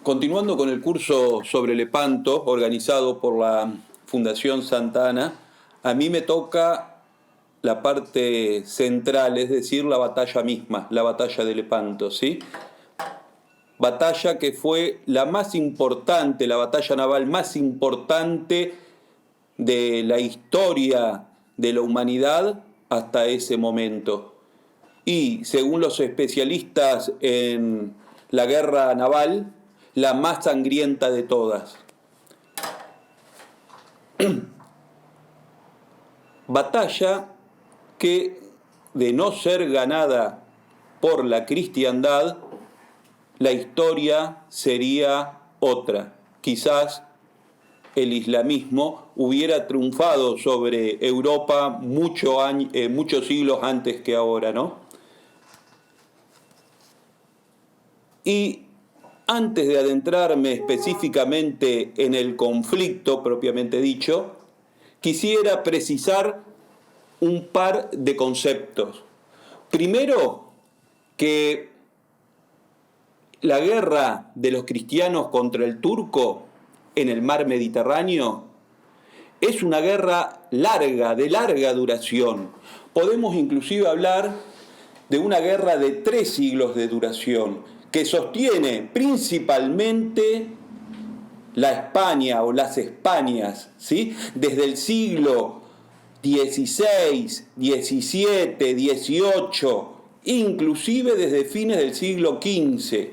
Continuando con el curso sobre Lepanto, organizado por la Fundación Santa Ana, a mí me toca la parte central, es decir, la batalla misma, la batalla de Lepanto, ¿sí? Batalla que fue la más importante, la batalla naval más importante de la historia de la humanidad hasta ese momento. Y según los especialistas en la guerra naval, la más sangrienta de todas. Batalla que, de no ser ganada por la cristiandad, la historia sería otra. Quizás el islamismo hubiera triunfado sobre Europa muchos siglos antes que ahora, ¿no? Y antes de adentrarme específicamente en el conflicto propiamente dicho, quisiera precisar un par de conceptos. Primero, que la guerra de los cristianos contra el turco en el mar Mediterráneo es una guerra larga, de larga duración. Podemos inclusive hablar de una guerra de 3 siglos de duración, que sostiene principalmente la España o las Españas, ¿sí? Desde el siglo XVI, XVII, XVIII, inclusive desde fines del siglo XV,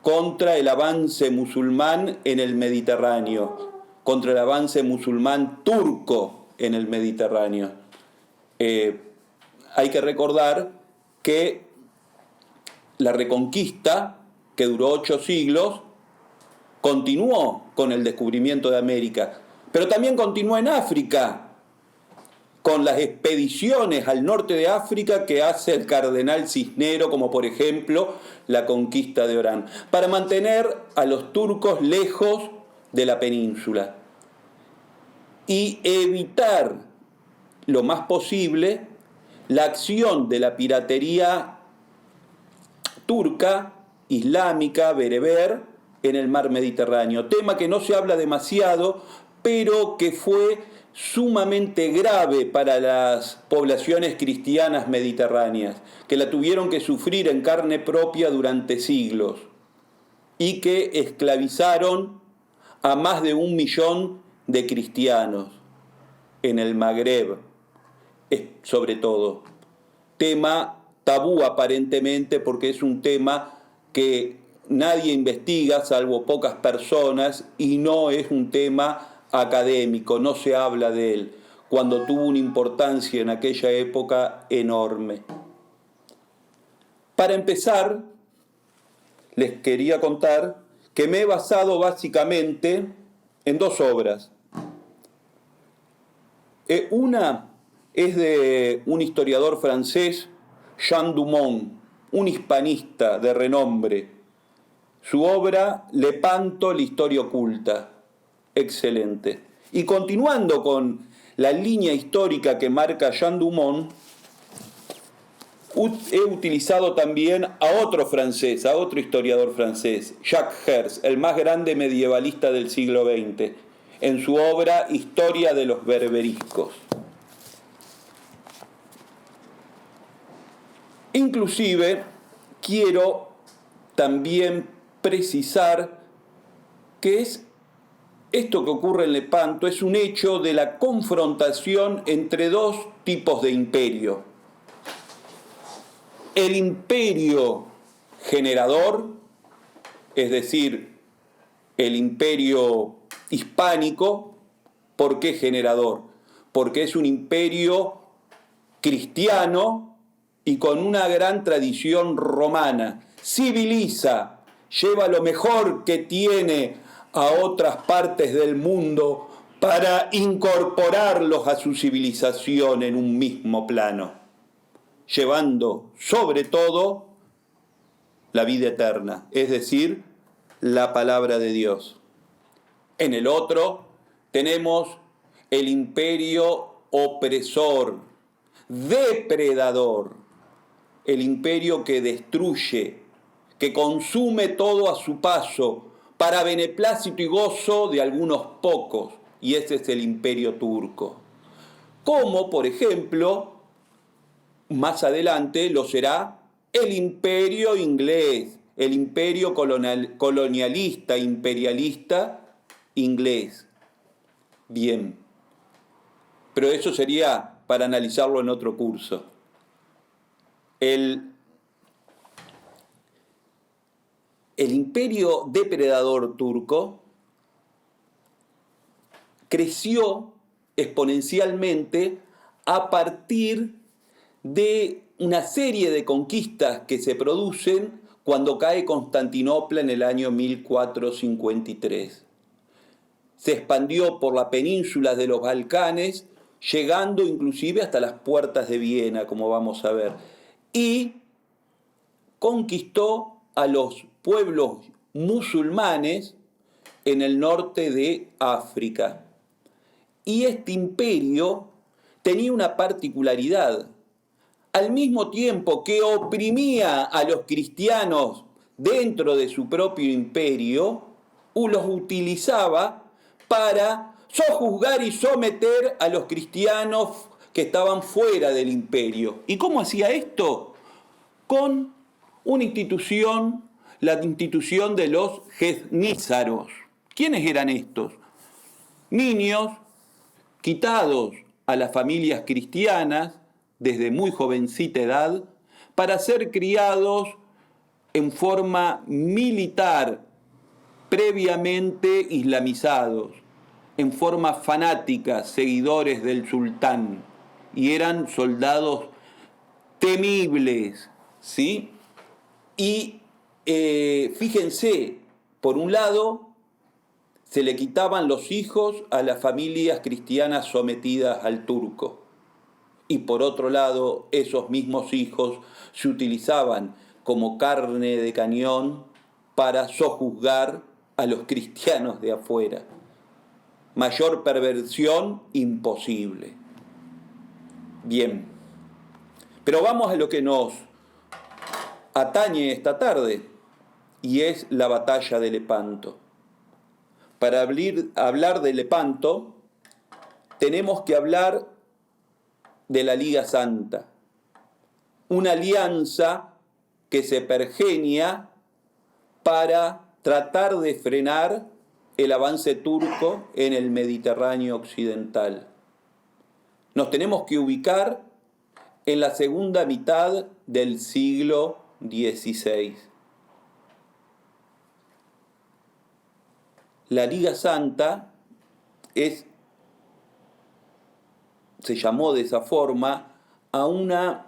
contra el avance musulmán en el Mediterráneo, contra el avance musulmán turco en el Mediterráneo. Hay que recordar que la Reconquista, que duró 8 siglos, continuó con el descubrimiento de América, pero también continuó en África, con las expediciones al norte de África que hace el cardenal Cisnero, como por ejemplo la conquista de Orán, para mantener a los turcos lejos de la península y evitar lo más posible la acción de la piratería turca, islámica, bereber, en el mar Mediterráneo. Tema que no se habla demasiado, pero que fue sumamente grave para las poblaciones cristianas mediterráneas, que la tuvieron que sufrir en carne propia durante siglos y que esclavizaron a más de 1 millón de cristianos en el Magreb, sobre todo. Tema tabú aparentemente, porque es un tema que nadie investiga salvo pocas personas y no es un tema académico, no se habla de él, cuando tuvo una importancia en aquella época enorme. Para empezar, les quería contar que me he basado básicamente en 2 obras. Una es de un historiador francés, Jean Dumont, un hispanista de renombre. Su obra, Lepanto, la historia oculta. Excelente. Y continuando con la línea histórica que marca Jean Dumont, he utilizado también a otro francés, a otro historiador francés, Jacques Herz, el más grande medievalista del siglo XX, en su obra Historia de los berberiscos. Inclusive, quiero también precisar que esto que ocurre en Lepanto es un hecho de la confrontación entre 2 tipos de imperio. El imperio generador, es decir, el imperio hispánico. ¿Por qué generador? Porque es un imperio cristiano y con una gran tradición romana. Civiliza, lleva lo mejor que tiene a otras partes del mundo para incorporarlos a su civilización en un mismo plano, llevando sobre todo la vida eterna, es decir, la palabra de Dios. En el otro tenemos el imperio opresor, depredador, el imperio que destruye, que consume todo a su paso para beneplácito y gozo de algunos pocos, y ese es el imperio turco. Como, por ejemplo, más adelante lo será el imperio inglés, el imperio colonialista, imperialista inglés. Bien, pero eso sería para analizarlo en otro curso. El imperio depredador turco creció exponencialmente a partir de una serie de conquistas que se producen cuando cae Constantinopla en el año 1453. Se expandió por la península de los Balcanes, llegando inclusive hasta las puertas de Viena, como vamos a ver, y conquistó a los pueblos musulmanes en el norte de África. Y este imperio tenía una particularidad. Al mismo tiempo que oprimía a los cristianos dentro de su propio imperio, los utilizaba para sojuzgar y someter a los cristianos que estaban fuera del imperio. ¿Y cómo hacía esto? Con una institución, la institución de los genízaros. ¿Quiénes eran estos? Niños quitados a las familias cristianas desde muy jovencita edad para ser criados en forma militar, previamente islamizados, en forma fanática, seguidores del sultán, y eran soldados temibles, ¿sí? Y fíjense, por un lado, se le quitaban los hijos a las familias cristianas sometidas al turco. Y por otro lado, esos mismos hijos se utilizaban como carne de cañón para sojuzgar a los cristianos de afuera. Mayor perversión imposible. Bien, pero vamos a lo que nos atañe esta tarde, y es la batalla de Lepanto. Para hablar de Lepanto, tenemos que hablar de la Liga Santa, una alianza que se pergenia para tratar de frenar el avance turco en el Mediterráneo occidental. Nos tenemos que ubicar en la segunda mitad del siglo XVI. La Liga Santa se llamó de esa forma a una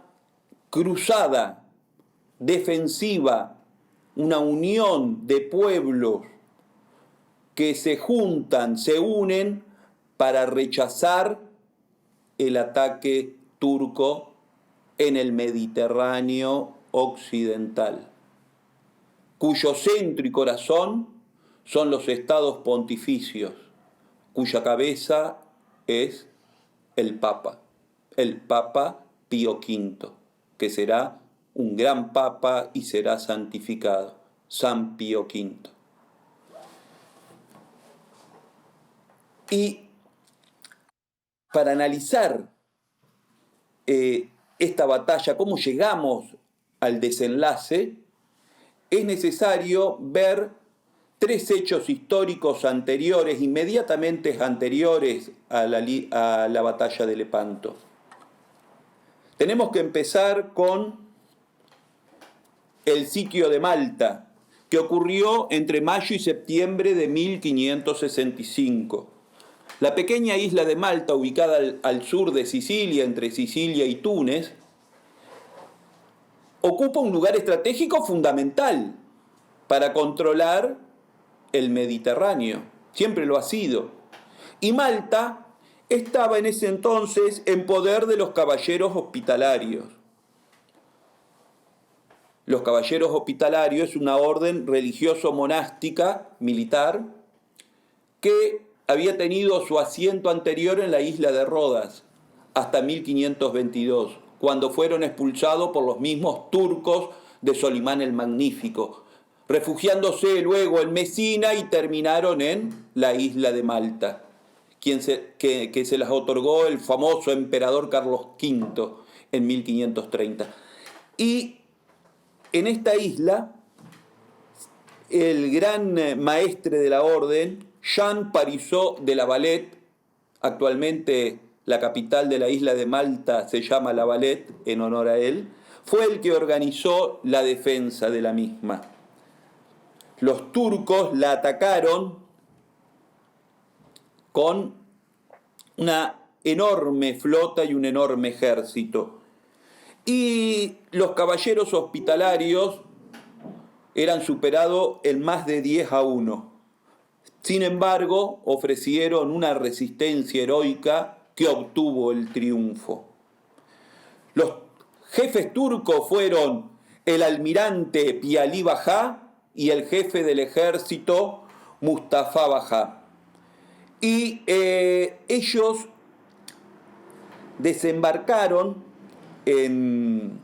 cruzada defensiva, una unión de pueblos que se juntan, se unen para rechazar el ataque turco en el Mediterráneo occidental, cuyo centro y corazón son los estados pontificios, cuya cabeza es el Papa Pío V, que será un gran Papa y será santificado, San Pío V. Y para analizar esta batalla, cómo llegamos al desenlace, es necesario ver tres hechos históricos anteriores, inmediatamente anteriores a la batalla de Lepanto. Tenemos que empezar con el sitio de Malta, que ocurrió entre mayo y septiembre de 1565. La pequeña isla de Malta, ubicada al sur de Sicilia, entre Sicilia y Túnez, ocupa un lugar estratégico fundamental para controlar el Mediterráneo. Siempre lo ha sido. Y Malta estaba en ese entonces en poder de los caballeros hospitalarios. Los caballeros hospitalarios es una orden religioso-monástica militar que había tenido su asiento anterior en la isla de Rodas hasta 1522, cuando fueron expulsados por los mismos turcos de Solimán el Magnífico. refugiándose luego en Mesina y terminaron en la isla de Malta, que se las otorgó el famoso emperador Carlos V en 1530. Y en esta isla, el gran maestre de la orden, Jean Parisot de La Valette, actualmente la capital de la isla de Malta se llama La Valette en honor a él, fue el que organizó la defensa de la misma. Los turcos la atacaron con una enorme flota y un enorme ejército. Y los caballeros hospitalarios eran superados en más de 10-1. Sin embargo, ofrecieron una resistencia heroica que obtuvo el triunfo. Los jefes turcos fueron el almirante Piali Bajá y el jefe del ejército Mustafa Bajá. Y ellos desembarcaron en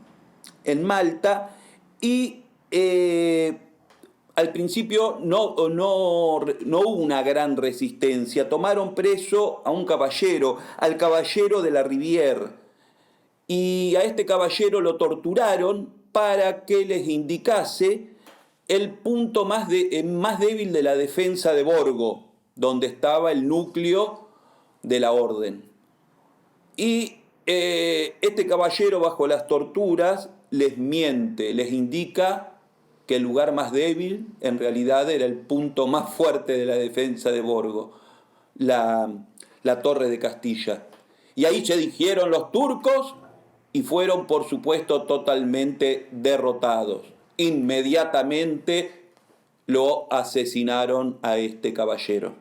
Malta y al principio no hubo una gran resistencia. Tomaron preso a un caballero, al caballero de la Rivière, y a este caballero lo torturaron para que les indicase el punto más débil de la defensa de Borgo, donde estaba el núcleo de la orden. Y este caballero, bajo las torturas, les miente, les indica que el lugar más débil en realidad era el punto más fuerte de la defensa de Borgo, la Torre de Castilla. Y ahí se dirigieron los turcos y fueron, por supuesto, totalmente derrotados. Inmediatamente lo asesinaron a este caballero.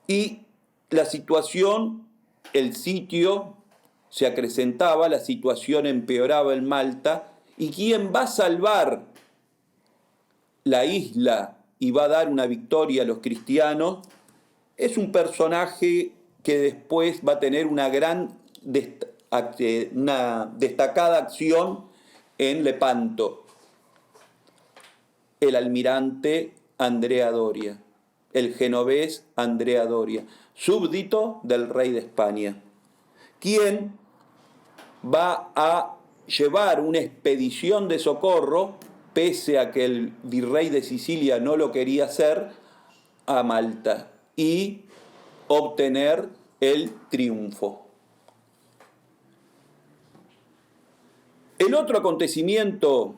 Y la situación, el sitio se acrecentaba, la situación empeoraba en Malta, y quien va a salvar la isla y va a dar una victoria a los cristianos es un personaje que después va a tener una destacada acción en Lepanto, el almirante Andrea Doria, el genovés Andrea Doria, súbdito del rey de España, quien va a llevar una expedición de socorro, pese a que el virrey de Sicilia no lo quería hacer, a Malta y obtener el triunfo. El otro acontecimiento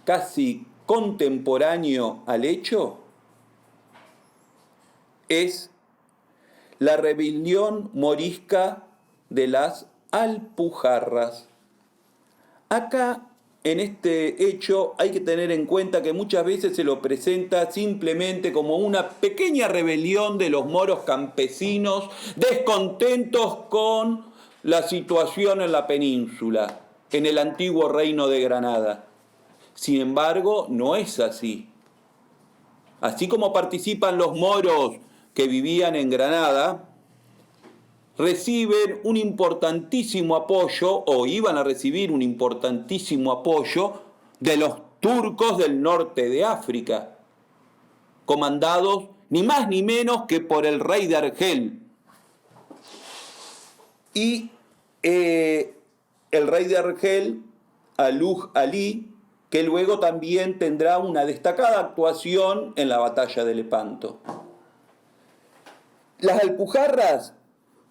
casi contemporáneo al hecho es la rebelión morisca de las Alpujarras. Acá, en este hecho, hay que tener en cuenta que muchas veces se lo presenta simplemente como una pequeña rebelión de los moros campesinos descontentos con la situación en la península, en el antiguo reino de Granada. Sin embargo, no es así. Así como participan los moros que vivían en Granada, reciben un importantísimo apoyo, o iban a recibir un importantísimo apoyo, de los turcos del norte de África, comandados ni más ni menos que por el rey de Argel. Y el rey de Argel, Aluj Ali, que luego también tendrá una destacada actuación en la batalla de Lepanto. Las Alpujarras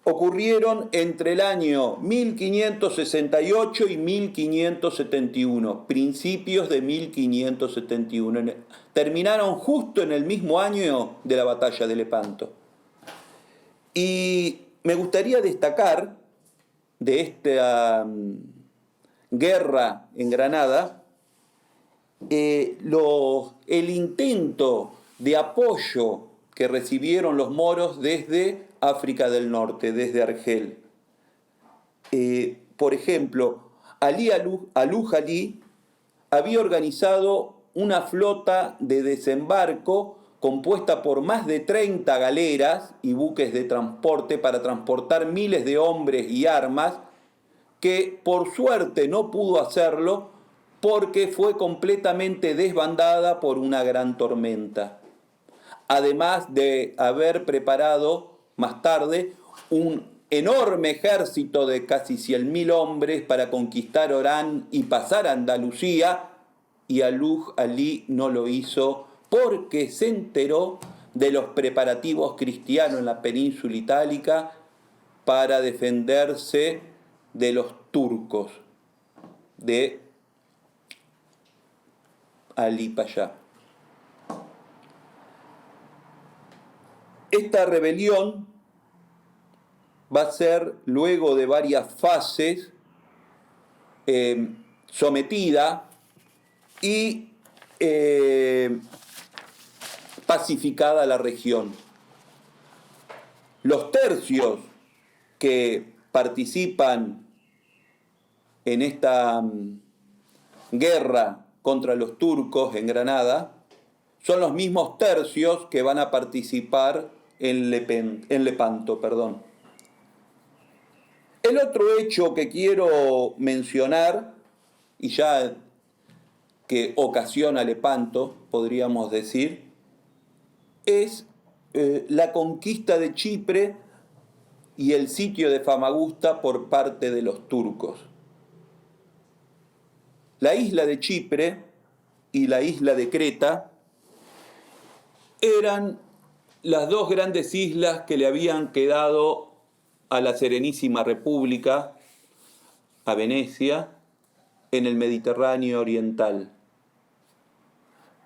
ocurrieron entre el año 1568 y 1571, principios de 1571. Terminaron justo en el mismo año de la batalla de Lepanto. Y me gustaría destacar de esta guerra en Granada el intento de apoyo que recibieron los moros desde África del Norte, desde Argel. Por ejemplo, Aluj Ali había organizado una flota de desembarco compuesta por más de 30 galeras y buques de transporte para transportar miles de hombres y armas, que por suerte no pudo hacerlo porque fue completamente desbandada por una gran tormenta. Además de haber preparado más tarde un enorme ejército de casi 100.000 hombres para conquistar Orán y pasar a Andalucía, y Alí no lo hizo porque se enteró de los preparativos cristianos en la península itálica para defenderse de los turcos de Alí Pasha. Esta rebelión va a ser, luego de varias fases, sometida y pacificada la región. Los tercios que participan en esta guerra contra los turcos en Granada son los mismos tercios que van a participar en Lepanto. El otro hecho que quiero mencionar, y ya que ocasiona Lepanto, podríamos decir, es la conquista de Chipre y el sitio de Famagusta por parte de los turcos. La isla de Chipre y la isla de Creta eran las dos grandes islas que le habían quedado a la Serenísima República, a Venecia, en el Mediterráneo oriental.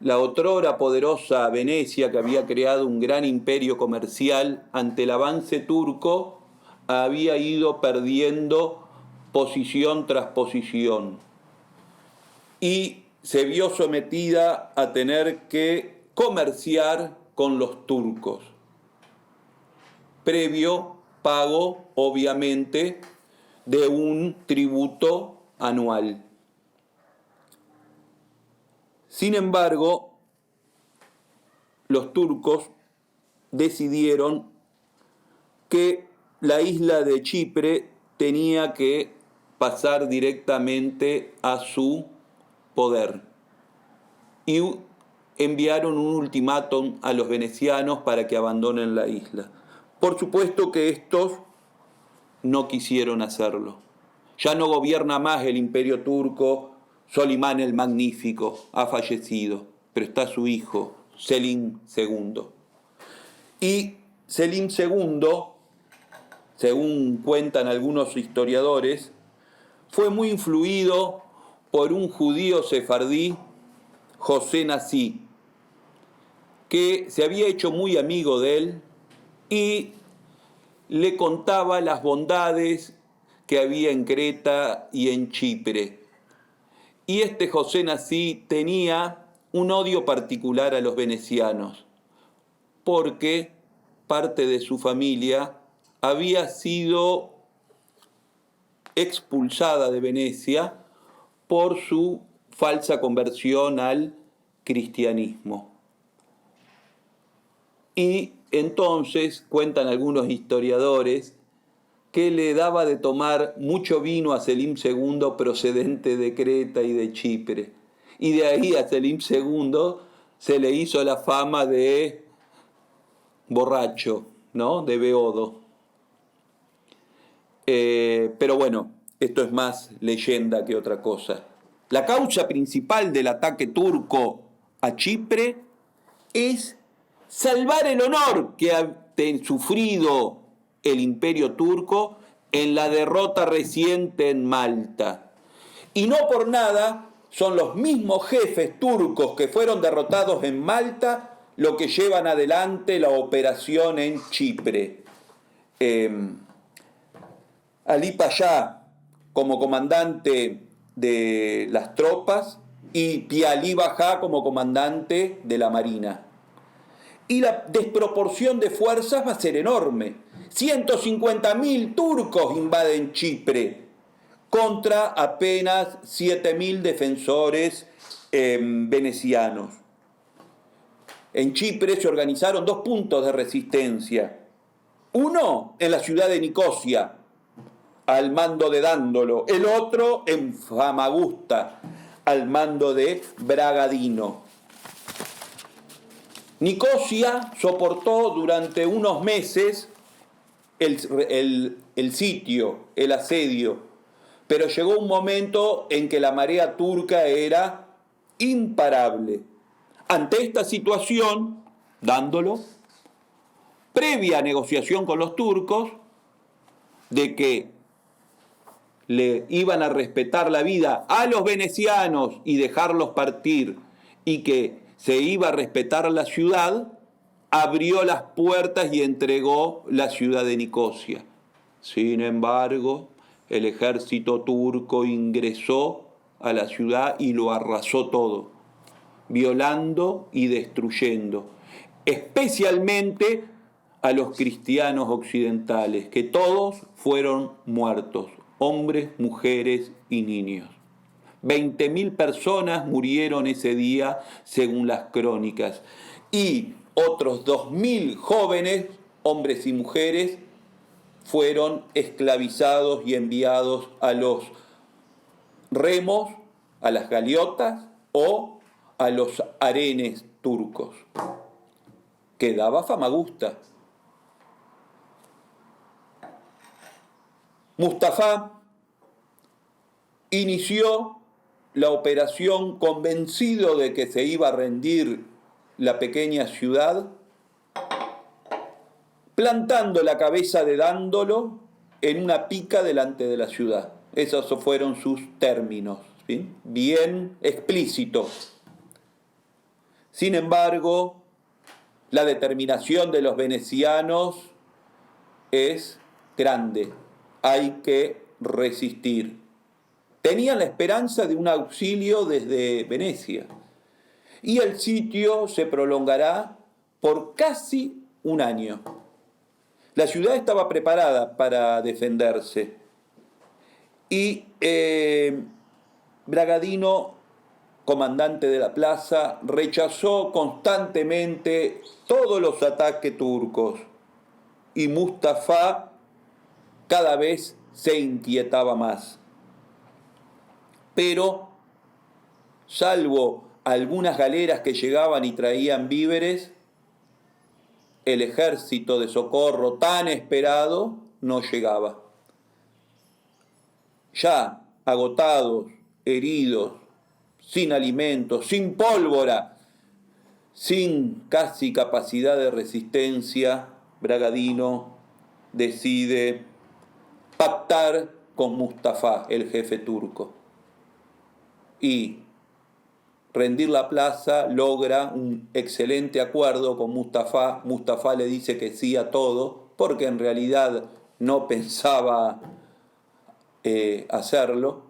La otrora poderosa Venecia, que había creado un gran imperio comercial, ante el avance turco, había ido perdiendo posición tras posición y se vio sometida a tener que comerciar con los turcos, previo pago, obviamente, de un tributo anual. Sin embargo, los turcos decidieron que la isla de Chipre tenía que pasar directamente a su poder y enviaron un ultimátum a los venecianos para que abandonen la isla. Por supuesto que estos no quisieron hacerlo. Ya no gobierna más el imperio turco. Solimán el Magnífico ha fallecido, pero está su hijo, Selim II. Y Selim II, según cuentan algunos historiadores, fue muy influido por un judío sefardí, José Nasí, que se había hecho muy amigo de él y le contaba las bondades que había en Creta y en Chipre. Y este José Nasí tenía un odio particular a los venecianos, porque parte de su familia había sido expulsada de Venecia por su falsa conversión al cristianismo. Y entonces, cuentan algunos historiadores, que le daba de tomar mucho vino a Selim II procedente de Creta y de Chipre. Y de ahí a Selim II se le hizo la fama de borracho, ¿no? De beodo. Pero bueno, esto es más leyenda que otra cosa. La causa principal del ataque turco a Chipre es salvar el honor que ha sufrido el imperio turco en la derrota reciente en Malta. Y no por nada son los mismos jefes turcos que fueron derrotados en Malta los que llevan adelante la operación en Chipre. Alí Pasha como comandante de las tropas y Pialí Bajá como comandante de la marina. Y la desproporción de fuerzas va a ser enorme. 150.000 turcos invaden Chipre contra apenas 7.000 defensores venecianos. En Chipre se organizaron 2 puntos de resistencia. Uno en la ciudad de Nicosia, al mando de Dándolo. El otro en Famagusta, al mando de Bragadino. Nicosia soportó durante unos meses el sitio, el asedio, pero llegó un momento en que la marea turca era imparable. Ante esta situación, Dándolo, previa negociación con los turcos, de que le iban a respetar la vida a los venecianos y dejarlos partir, y que se iba a respetar la ciudad, abrió las puertas y entregó la ciudad de Nicosia. Sin embargo, el ejército turco ingresó a la ciudad y lo arrasó todo, violando y destruyendo, especialmente a los cristianos occidentales, que todos fueron muertos, hombres, mujeres y niños. 20.000 personas murieron ese día, según las crónicas, y otros 2.000 jóvenes, hombres y mujeres, fueron esclavizados y enviados a los remos, a las galiotas o a los harenes turcos, que daba Famagusta. Mustafa inició la operación convencido de que se iba a rendir la pequeña ciudad, plantando la cabeza de Dándolo en una pica delante de la ciudad. Esos fueron sus términos, ¿sí? Bien explícitos. Sin embargo, la determinación de los venecianos es grande. Hay que resistir. Tenían la esperanza de un auxilio desde Venecia, y el sitio se prolongará por casi un año. La ciudad estaba preparada para defenderse, y Bragadino, comandante de la plaza, rechazó constantemente todos los ataques turcos, y Mustafa cada vez se inquietaba más. Pero, salvo algunas galeras que llegaban y traían víveres, el ejército de socorro tan esperado no llegaba. Ya agotados, heridos, sin alimentos, sin pólvora, sin casi capacidad de resistencia, Bragadino decide pactar con Mustafa, el jefe turco, y rendir la plaza. Logra un excelente acuerdo con Mustafa. Mustafa le dice que sí a todo, porque en realidad no pensaba hacerlo.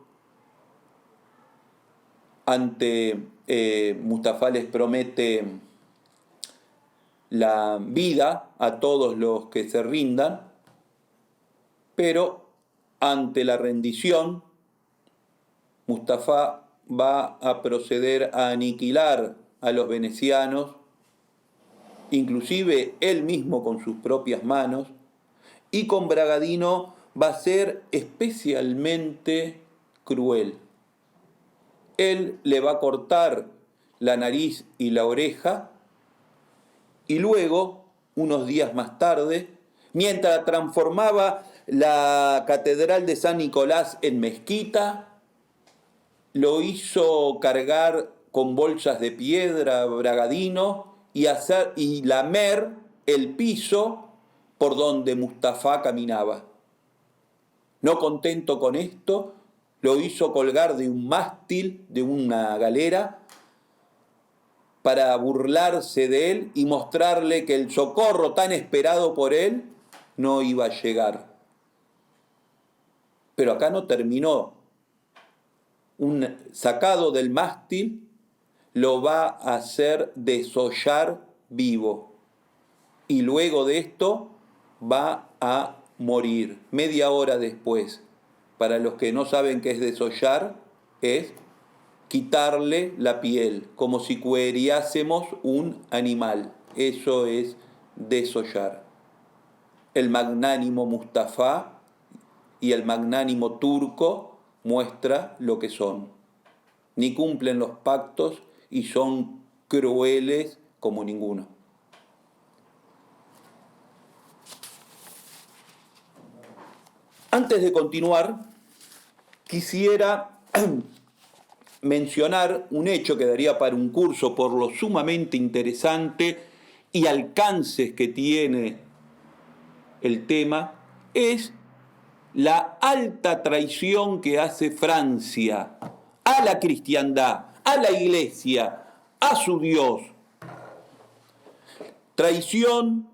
Mustafa les promete la vida a todos los que se rindan, pero ante la rendición, Mustafa va a proceder a aniquilar a los venecianos, inclusive él mismo con sus propias manos, y con Bragadino va a ser especialmente cruel. Él le va a cortar la nariz y la oreja, y luego, unos días más tarde, mientras transformaba la catedral de San Nicolás en mezquita, lo hizo cargar con bolsas de piedra Bragadino y lamer el piso por donde Mustafa caminaba. No contento con esto, lo hizo colgar de un mástil, de una galera, para burlarse de él y mostrarle que el socorro tan esperado por él no iba a llegar. Pero acá no terminó. Sacado del mástil, lo va a hacer desollar vivo, y luego de esto va a morir media hora después. Para los que no saben qué es desollar, es quitarle la piel, como si cueriásemos un animal. Eso es desollar. El magnánimo Mustafa y el magnánimo turco muestra lo que son. ni cumplen los pactos y son crueles como ninguno. Antes de continuar, quisiera mencionar un hecho que daría para un curso por lo sumamente interesante y alcances que tiene el tema, es la alta traición que hace Francia a la cristiandad, a la iglesia, a su Dios. Traición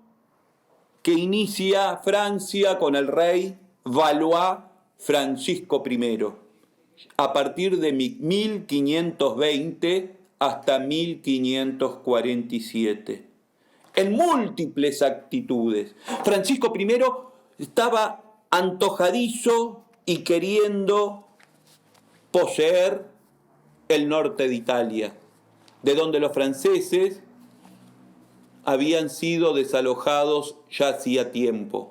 que inicia Francia con el rey Valois Francisco I, a partir de 1520 hasta 1547, en múltiples actitudes. Francisco I estaba antojadizo y queriendo poseer el norte de Italia, de donde los franceses habían sido desalojados ya hacía tiempo.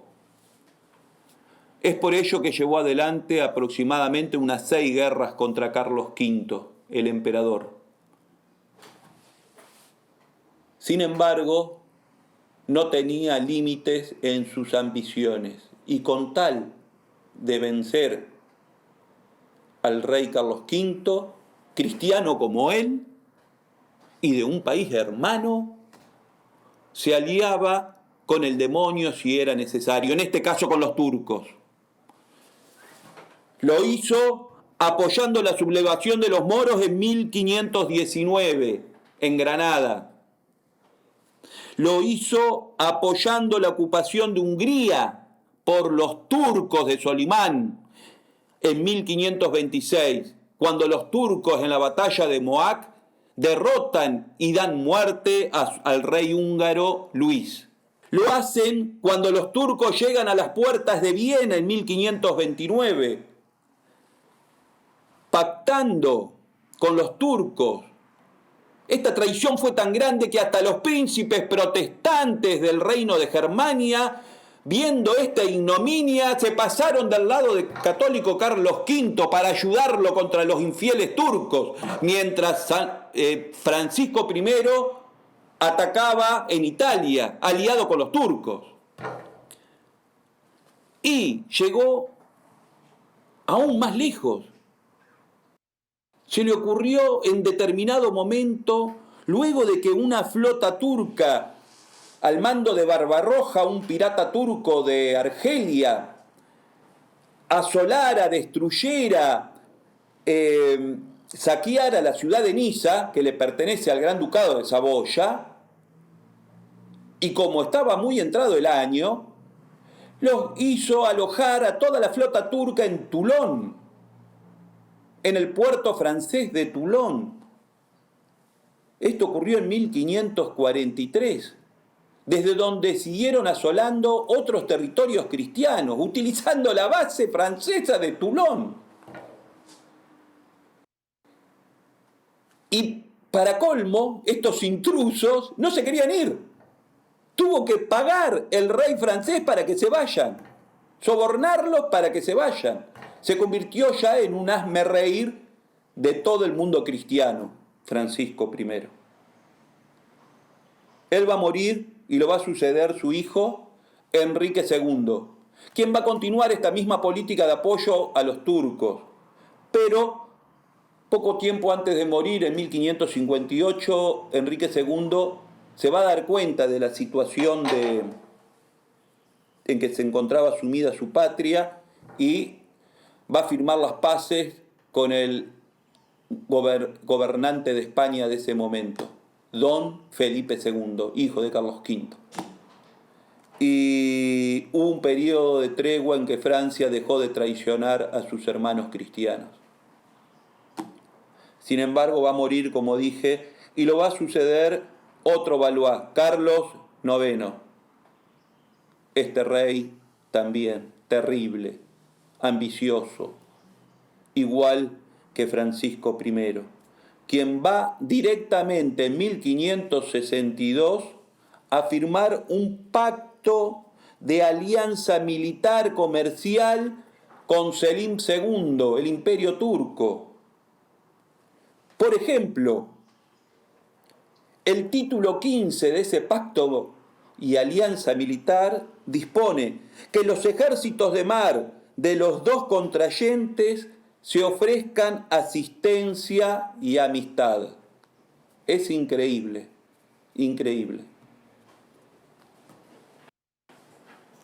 Es por ello que llevó adelante aproximadamente unas 6 guerras contra Carlos V, el emperador. Sin embargo, no tenía límites en sus ambiciones y con tal de vencer al rey Carlos V, cristiano como él, y de un país hermano, se aliaba con el demonio si era necesario, en este caso con los turcos. Lo hizo apoyando la sublevación de los moros en 1519 en Granada. Lo hizo apoyando la ocupación de Hungría por los turcos de Solimán en 1526, cuando los turcos en la batalla de Mohacs derrotan y dan muerte al rey húngaro Luis. Lo hacen cuando los turcos llegan a las puertas de Viena en 1529, pactando con los turcos. Esta traición fue tan grande que hasta los príncipes protestantes del reino de Germania, viendo esta ignominia, se pasaron del lado del católico Carlos V para ayudarlo contra los infieles turcos, mientras Francisco I atacaba en Italia, aliado con los turcos. Y llegó aún más lejos. Se le ocurrió en determinado momento, luego de que una flota turca, al mando de Barbarroja, un pirata turco de Argelia, asolara, destruyera, saqueara la ciudad de Niza, que le pertenece al Gran Ducado de Saboya, y como estaba muy entrado el año, los hizo alojar a toda la flota turca en Toulon, en el puerto francés de Toulon. Esto ocurrió en 1543, desde donde siguieron asolando otros territorios cristianos, utilizando la base francesa de Toulon. Y para colmo, estos intrusos no se querían ir. Tuvo que pagar el rey francés para que se vayan, sobornarlos para que se vayan. Se convirtió ya en un hazmerreír de todo el mundo cristiano, Francisco I. Él va a morir y lo va a suceder su hijo, Enrique II, quien va a continuar esta misma política de apoyo a los turcos. Pero poco tiempo antes de morir, en 1558, Enrique II se va a dar cuenta de la situación en que se encontraba sumida su patria y va a firmar las paces con el gobernante de España de ese momento, don Felipe II, hijo de Carlos V. Y hubo un periodo de tregua en que Francia dejó de traicionar a sus hermanos cristianos. Sin embargo, va a morir, como dije, y lo va a suceder otro Valois, Carlos IX. Este rey también, terrible, ambicioso, igual que Francisco I, quien va directamente en 1562 a firmar un pacto de alianza militar comercial con Selim II, el Imperio Turco. Por ejemplo, el título 15 de ese pacto y alianza militar dispone que los ejércitos de mar de los dos contrayentes se ofrezcan asistencia y amistad. Es increíble, increíble.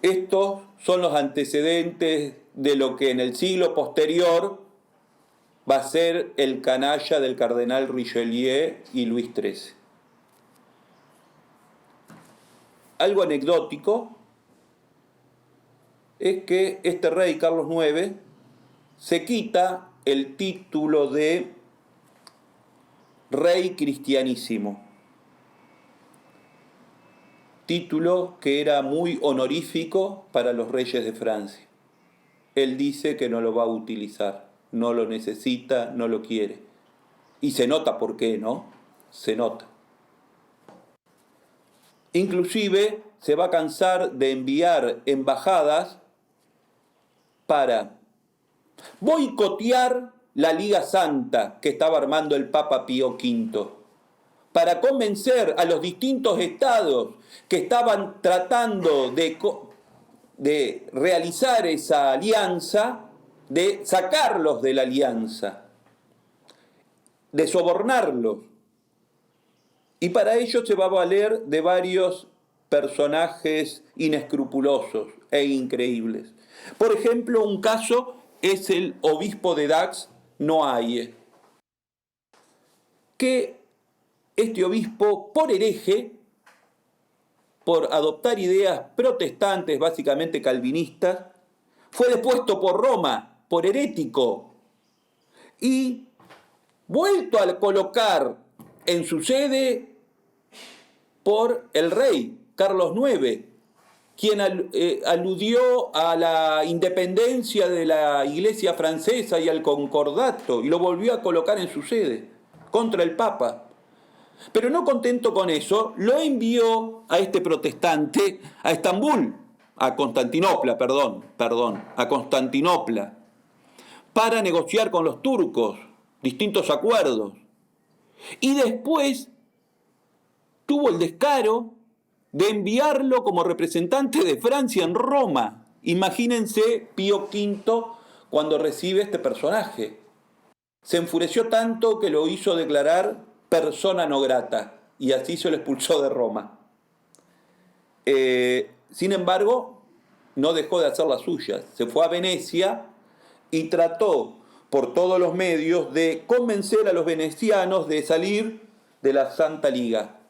Estos son los antecedentes de lo que en el siglo posterior va a ser el canalla del cardenal Richelieu y Luis XIII. Algo anecdótico es que este rey, Carlos IX, se quita el título de rey cristianísimo, título que era muy honorífico para los reyes de Francia. Él dice que no lo va a utilizar, no lo necesita, no lo quiere. Y se nota por qué, ¿no? Se nota. Inclusive se va a cansar de enviar embajadas para boicotear la Liga Santa que estaba armando el Papa Pío V, para convencer a los distintos estados que estaban tratando de realizar esa alianza, de sacarlos de la alianza, de sobornarlos. Y para ello se va a valer de varios personajes inescrupulosos e increíbles. Por ejemplo, un caso es el obispo de Dax, Noailles, que este obispo, por hereje, por adoptar ideas protestantes, básicamente calvinistas, fue depuesto por Roma, por herético, y vuelto a colocar en su sede por el rey Carlos IX, quien aludió a la independencia de la Iglesia francesa y al concordato, y lo volvió a colocar en su sede, contra el Papa. Pero no contento con eso, lo envió a este protestante a Estambul, a Constantinopla, a Constantinopla, para negociar con los turcos distintos acuerdos. Y después tuvo el descaro de enviarlo como representante de Francia en Roma. Imagínense Pío V cuando recibe este personaje. Se enfureció tanto que lo hizo declarar persona no grata y así se lo expulsó de Roma. Sin embargo, no dejó de hacer las suyas. Se fue a Venecia y trató por todos los medios de convencer a los venecianos de salir de la Santa Liga.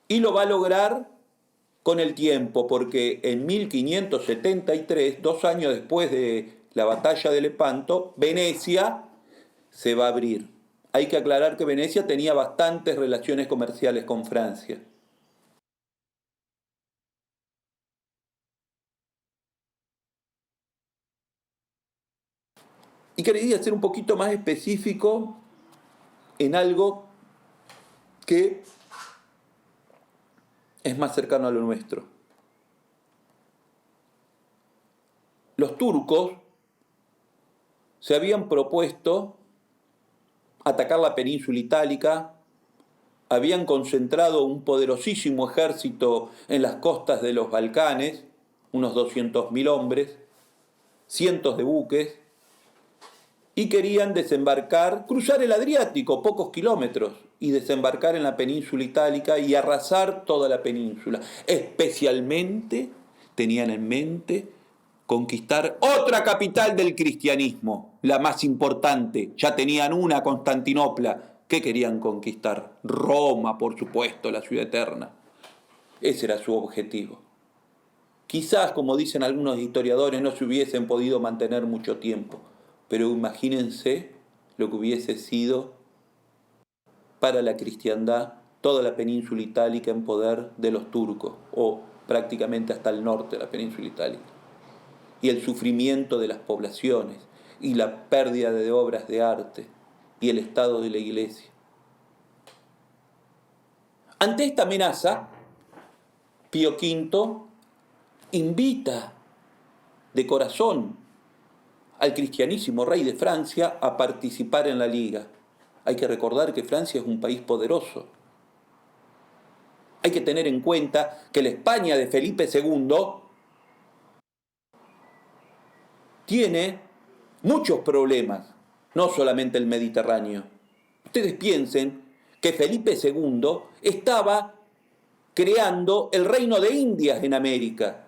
Y lo va a lograr con el tiempo, porque en 1573, 2 años después de la batalla de Lepanto, Venecia se va a abrir. Hay que aclarar que Venecia tenía bastantes relaciones comerciales con Francia. Y quería ser un poquito más específico en algo que es más cercano a lo nuestro. Los turcos se habían propuesto atacar la península itálica, habían concentrado un poderosísimo ejército en las costas de los Balcanes, unos 200.000 hombres, cientos de buques, y querían desembarcar, cruzar el Adriático, pocos kilómetros, y desembarcar en la península itálica y arrasar toda la península. Especialmente tenían en mente conquistar otra capital del cristianismo, la más importante. Ya tenían una, Constantinopla. ¿Qué querían conquistar? Roma, por supuesto, la ciudad eterna. Ese era su objetivo. Quizás, como dicen algunos historiadores, no se hubiesen podido mantener mucho tiempo, pero imagínense lo que hubiese sido para la cristiandad toda la península itálica en poder de los turcos, o prácticamente hasta el norte de la península itálica. Y el sufrimiento de las poblaciones, y la pérdida de obras de arte, y el estado de la iglesia. Ante esta amenaza, Pío V invita de corazón al cristianísimo rey de Francia a participar en la liga. Hay que recordar que Francia es un país poderoso. Hay que tener en cuenta que la España de Felipe II tiene muchos problemas, no solamente el Mediterráneo. Ustedes piensen que Felipe II estaba creando el reino de Indias en América.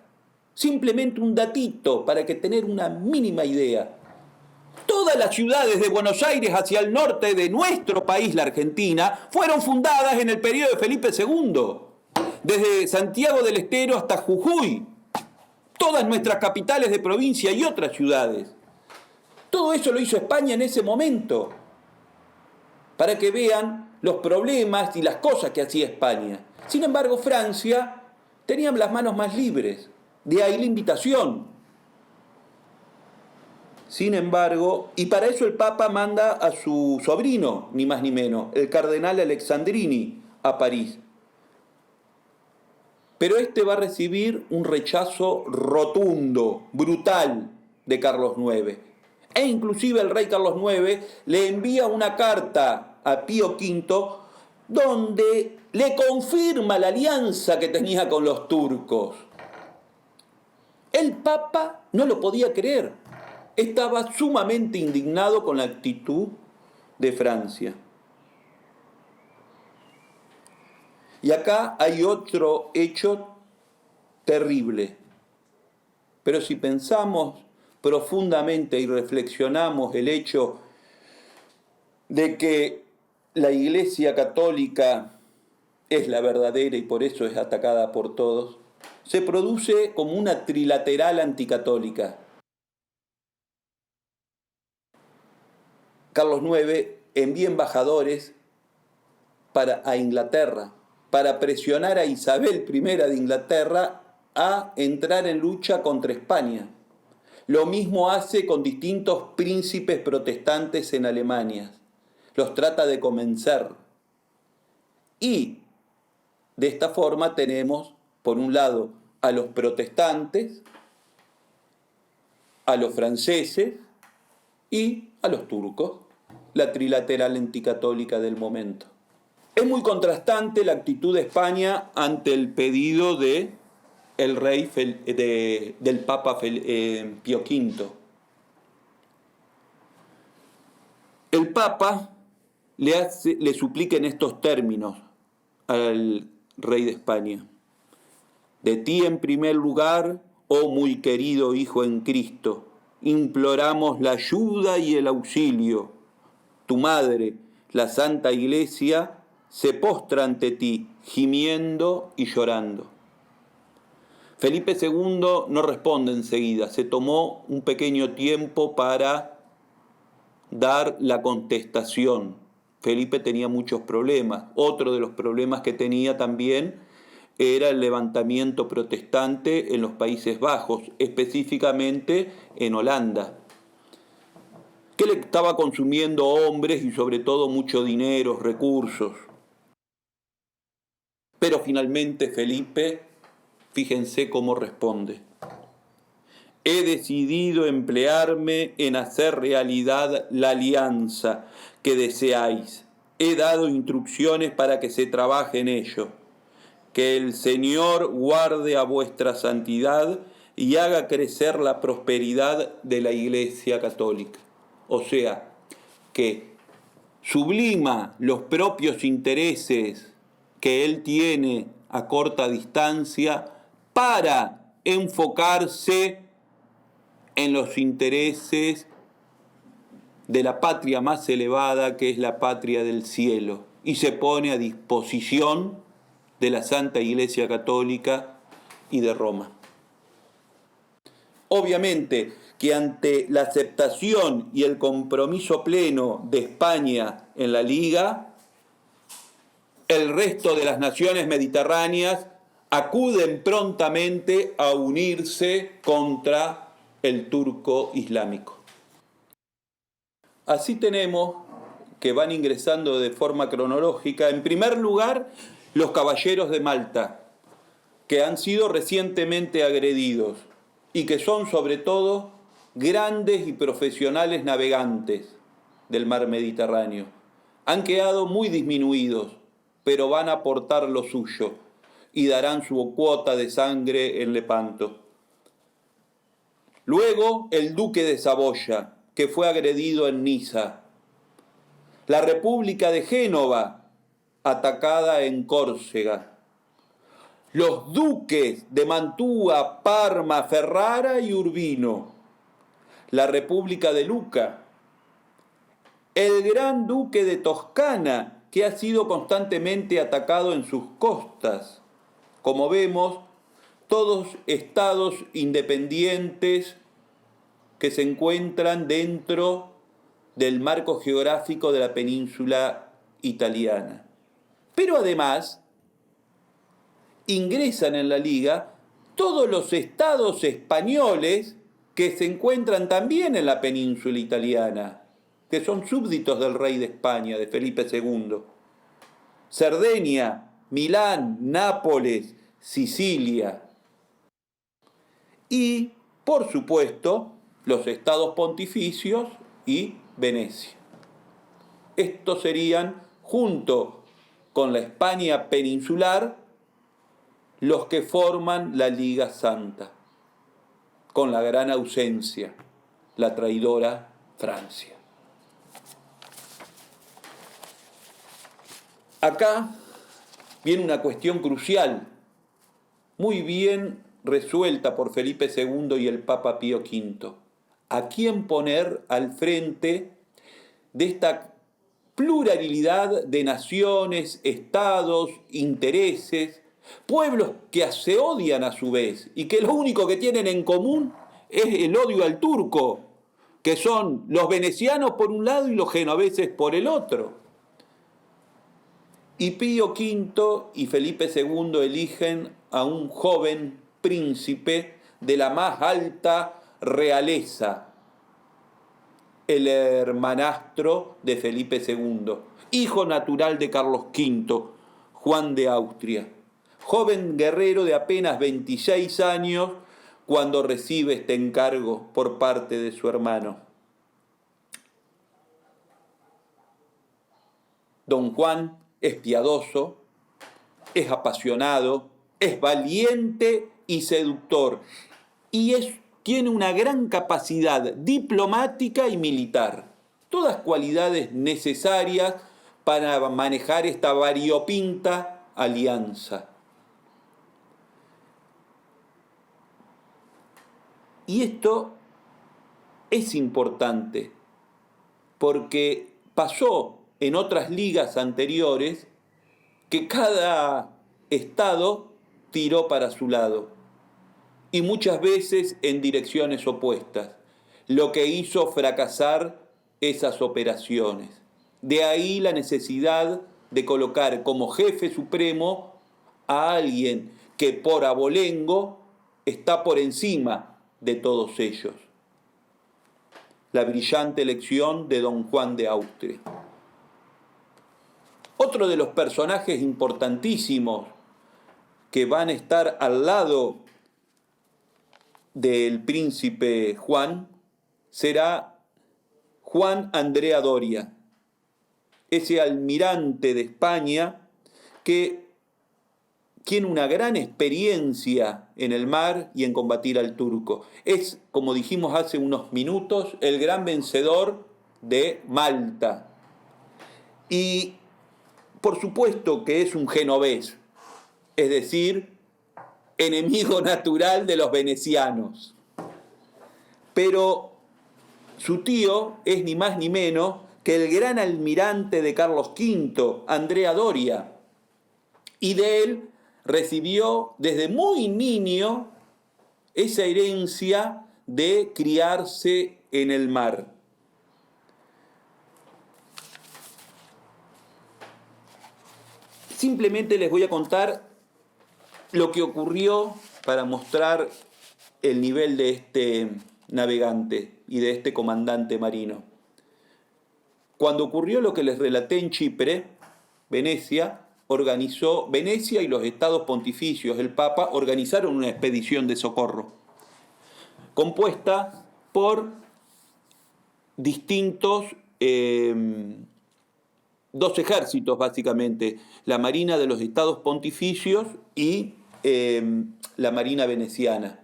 Simplemente un datito para que tener una mínima idea. Todas las ciudades de Buenos Aires hacia el norte de nuestro país, la Argentina, fueron fundadas en el periodo de Felipe II. Desde Santiago del Estero hasta Jujuy. Todas nuestras capitales de provincia y otras ciudades. Todo eso lo hizo España en ese momento. Para que vean los problemas y las cosas que hacía España. Sin embargo, Francia tenía las manos más libres. De ahí la invitación. Sin embargo, y para eso el Papa manda a su sobrino, ni más ni menos, el cardenal Alexandrini, a París. Pero este va a recibir un rechazo rotundo, brutal, de Carlos IX. E inclusive el rey Carlos IX le envía una carta a Pío V donde le confirma la alianza que tenía con los turcos. El Papa no lo podía creer. Estaba sumamente indignado con la actitud de Francia. Y acá hay otro hecho terrible. Pero si pensamos profundamente y reflexionamos el hecho de que la Iglesia Católica es la verdadera y por eso es atacada por todos, se produce como una trilateral anticatólica. Carlos IX envía embajadores a Inglaterra, para presionar a Isabel I de Inglaterra a entrar en lucha contra España. Lo mismo hace con distintos príncipes protestantes en Alemania. Los trata de convencer. Y de esta forma tenemos, por un lado, a los protestantes, a los franceses y a los turcos, la trilateral anticatólica del momento. Es muy contrastante la actitud de España ante el pedido del Papa Pío V. El Papa le suplica en estos términos al rey de España: de ti en primer lugar, oh muy querido Hijo en Cristo, imploramos la ayuda y el auxilio. Tu madre, la Santa Iglesia, se postra ante ti, gimiendo y llorando. Felipe II no responde enseguida, se tomó un pequeño tiempo para dar la contestación. Felipe tenía muchos problemas. Otro de los problemas que tenía también era el levantamiento protestante en los Países Bajos, específicamente en Holanda, que le estaba consumiendo hombres y sobre todo mucho dinero, recursos. Pero finalmente Felipe, fíjense cómo responde: he decidido emplearme en hacer realidad la alianza que deseáis. He dado instrucciones para que se trabaje en ello. Que el Señor guarde a vuestra santidad y haga crecer la prosperidad de la Iglesia Católica. O sea, que sublima los propios intereses que él tiene a corta distancia para enfocarse en los intereses de la patria más elevada, que es la patria del cielo, y se pone a disposición de la Santa Iglesia Católica y de Roma. Obviamente que ante la aceptación y el compromiso pleno de España en la Liga, el resto de las naciones mediterráneas acuden prontamente a unirse contra el turco islámico. Así tenemos que van ingresando de forma cronológica, en primer lugar, los caballeros de Malta, que han sido recientemente agredidos y que son sobre todo grandes y profesionales navegantes del mar Mediterráneo. han quedado muy disminuidos, pero van a aportar lo suyo y darán su cuota de sangre en Lepanto. Luego el duque de Saboya, que fue agredido en Niza. La República de Génova, atacada en Córcega. Los duques de Mantua, Parma, Ferrara y Urbino. La República de Luca. El gran duque de Toscana, que ha sido constantemente atacado en sus costas. Como vemos, todos estados independientes que se encuentran dentro del marco geográfico de la península italiana. Pero además, ingresan en la Liga todos los estados españoles que se encuentran también en la península italiana, que son súbditos del rey de España, de Felipe II. Cerdeña, Milán, Nápoles, Sicilia. Y, por supuesto, los estados pontificios y Venecia. Estos serían, junto con la España peninsular, los que forman la Liga Santa, con la gran ausencia, la traidora Francia. Acá viene una cuestión crucial, muy bien resuelta por Felipe II y el Papa Pío V. ¿A quién poner al frente de esta pluralidad de naciones, estados, intereses, pueblos que se odian a su vez y que lo único que tienen en común es el odio al turco, que son los venecianos por un lado y los genoveses por el otro? Y Pío V y Felipe II eligen a un joven príncipe de la más alta realeza, el hermanastro de Felipe II, hijo natural de Carlos V, Juan de Austria, joven guerrero de apenas 26 años cuando recibe este encargo por parte de su hermano. Don Juan es piadoso, es apasionado, es valiente y seductor, y tiene una gran capacidad diplomática y militar, todas cualidades necesarias para manejar esta variopinta alianza. Y esto es importante porque pasó en otras ligas anteriores que cada estado tiró para su lado y muchas veces en direcciones opuestas, lo que hizo fracasar esas operaciones. De ahí la necesidad de colocar como jefe supremo a alguien que por abolengo está por encima de todos ellos. La brillante elección de don Juan de Austria. Otro de los personajes importantísimos que van a estar al lado del príncipe Juan será Juan Andrea Doria, ese almirante de España que tiene una gran experiencia en el mar y en combatir al turco. Es, como dijimos hace unos minutos, el gran vencedor de Malta. Y por supuesto que es un genovés, es decir, enemigo natural de los venecianos. Pero su tío es ni más ni menos que el gran almirante de Carlos V, Andrea Doria, y de él recibió desde muy niño esa herencia de criarse en el mar. Simplemente les voy a contar lo que ocurrió para mostrar el nivel de este navegante y de este comandante marino. Cuando ocurrió lo que les relaté en Chipre, Venecia y los estados pontificios, el Papa, organizaron una expedición de socorro, compuesta por distintos dos ejércitos básicamente, la Marina de los Estados Pontificios y la Marina veneciana.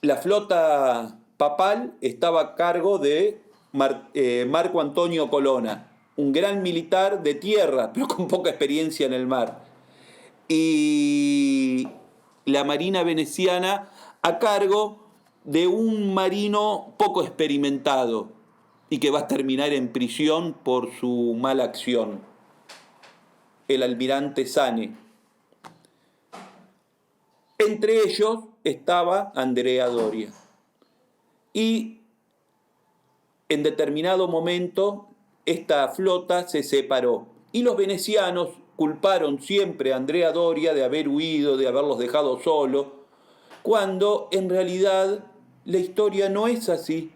La flota papal estaba a cargo de Marco Antonio Colonna, un gran militar de tierra, pero con poca experiencia en el mar. Y la Marina veneciana a cargo de un marino poco experimentado y que va a terminar en prisión por su mala acción, el almirante Sane. Entre ellos estaba Andrea Doria. Y en determinado momento esta flota se separó y los venecianos culparon siempre a Andrea Doria de haber huido, de haberlos dejado solos, cuando en realidad la historia no es así,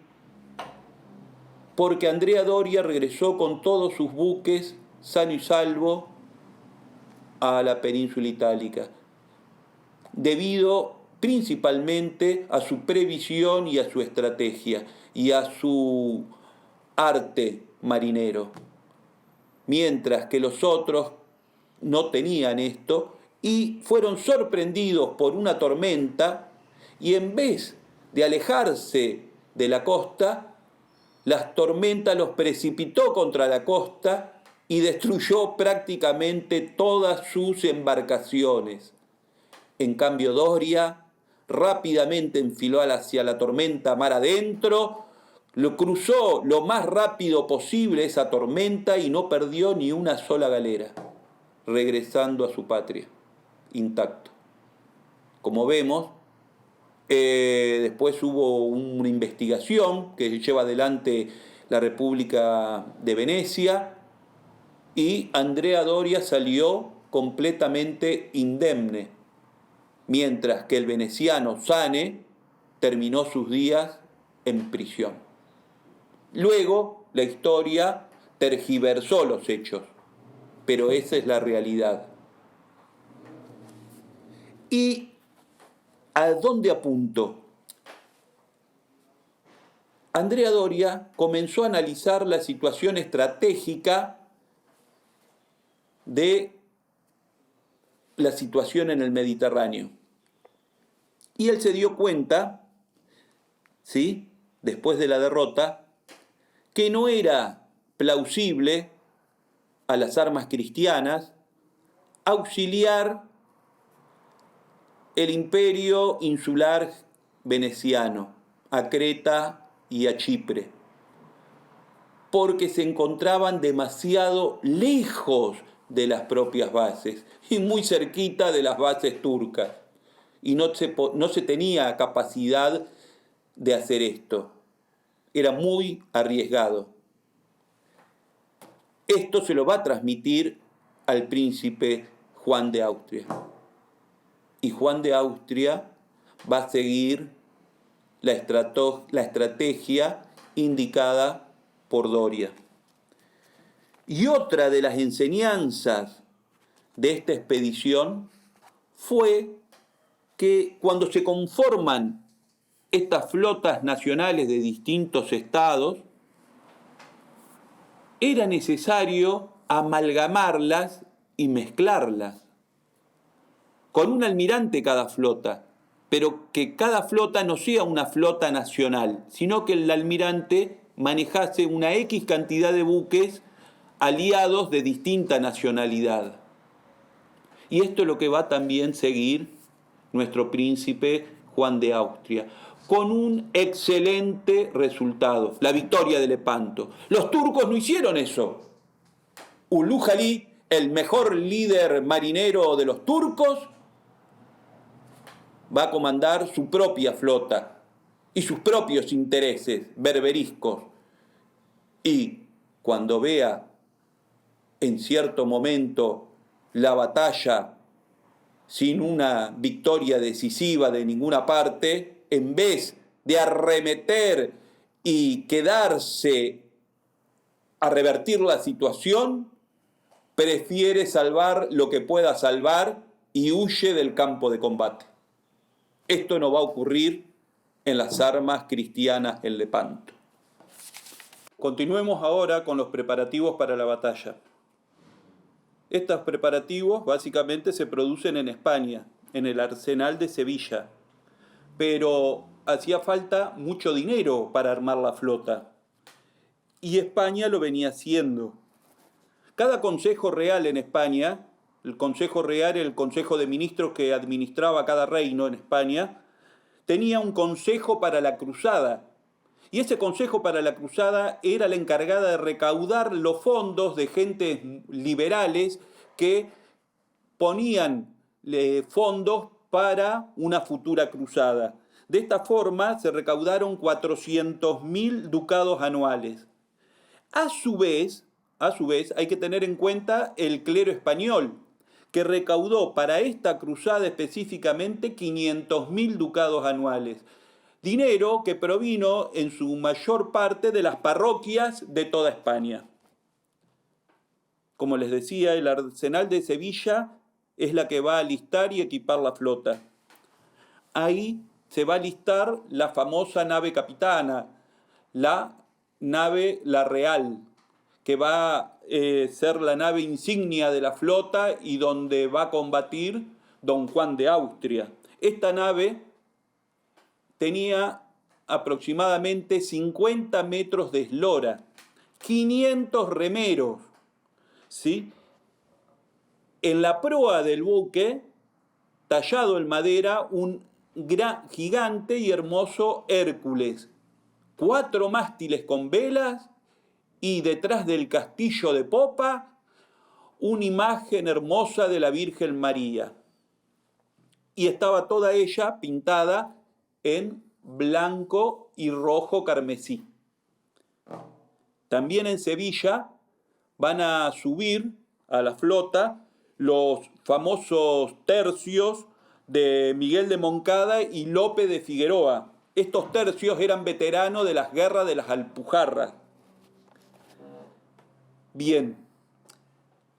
porque Andrea Doria regresó con todos sus buques sano y salvo a la península itálica, debido principalmente a su previsión y a su estrategia y a su arte marinero, mientras que los otros no tenían esto y fueron sorprendidos por una tormenta y en vez de alejarse de la costa, la tormenta los precipitó contra la costa y destruyó prácticamente todas sus embarcaciones. En cambio, Doria rápidamente enfiló hacia la tormenta mar adentro, lo cruzó lo más rápido posible esa tormenta y no perdió ni una sola galera, regresando a su patria, intacto. Como vemos, después hubo una investigación que lleva adelante la República de Venecia y Andrea Doria salió completamente indemne, mientras que el veneciano Sane terminó sus días en prisión. Luego, la historia tergiversó los hechos, pero esa es la realidad. ¿Y a dónde apunto? Andrea Doria comenzó a analizar la situación estratégica de la situación en el Mediterráneo. Y él se dio cuenta, ¿sí?, después de la derrota, que no era plausible a las armas cristianas auxiliar el imperio insular veneciano, a Creta y a Chipre, porque se encontraban demasiado lejos de las propias bases y muy cerquita de las bases turcas, y no se tenía capacidad de hacer esto. Era muy arriesgado. Esto se lo va a transmitir al príncipe Juan de Austria. Y Juan de Austria va a seguir la estrategia indicada por Doria. Y otra de las enseñanzas de esta expedición fue que cuando se conforman estas flotas nacionales de distintos estados, era necesario amalgamarlas y mezclarlas, con un almirante cada flota, pero que cada flota no sea una flota nacional, sino que el almirante manejase una X cantidad de buques aliados de distinta nacionalidad. Y esto es lo que va a también seguir nuestro príncipe Juan de Austria, con un excelente resultado, la victoria de Lepanto. Los turcos no hicieron eso. Ulu Jalí, el mejor líder marinero de los turcos, va a comandar su propia flota y sus propios intereses berberiscos. Y cuando vea en cierto momento la batalla sin una victoria decisiva de ninguna parte, en vez de arremeter y quedarse a revertir la situación, prefiere salvar lo que pueda salvar y huye del campo de combate. Esto no va a ocurrir en las armas cristianas en Lepanto. Continuemos ahora con los preparativos para la batalla. Estos preparativos básicamente se producen en España, en el arsenal de Sevilla, pero hacía falta mucho dinero para armar la flota, y España lo venía haciendo. Cada consejo real en España, el consejo real, el consejo de ministros que administraba cada reino en España, tenía un consejo para la cruzada. Y ese consejo para la cruzada era la encargada de recaudar los fondos de gentes liberales que ponían fondos para una futura cruzada. De esta forma se recaudaron 400.000 ducados anuales. A su vez, hay que tener en cuenta el clero español, que recaudó para esta cruzada específicamente 500.000 ducados anuales. Dinero que provino en su mayor parte de las parroquias de toda España. Como les decía, el arsenal de Sevilla es la que va a alistar y equipar la flota. Ahí se va a alistar la famosa nave capitana, la nave La Real, que va a ser la nave insignia de la flota y donde va a combatir don Juan de Austria. Esta nave tenía aproximadamente 50 metros de eslora, 500 remeros, ¿sí? En la proa del buque, tallado en madera, un gran, gigante y hermoso Hércules, 4 mástiles con velas y detrás del castillo de popa, una imagen hermosa de la Virgen María. Y estaba toda ella pintada en blanco y rojo carmesí. También en Sevilla van a subir a la flota los famosos tercios de Miguel de Moncada y Lope de Figueroa. Estos tercios eran veteranos de las guerras de las Alpujarras. Bien,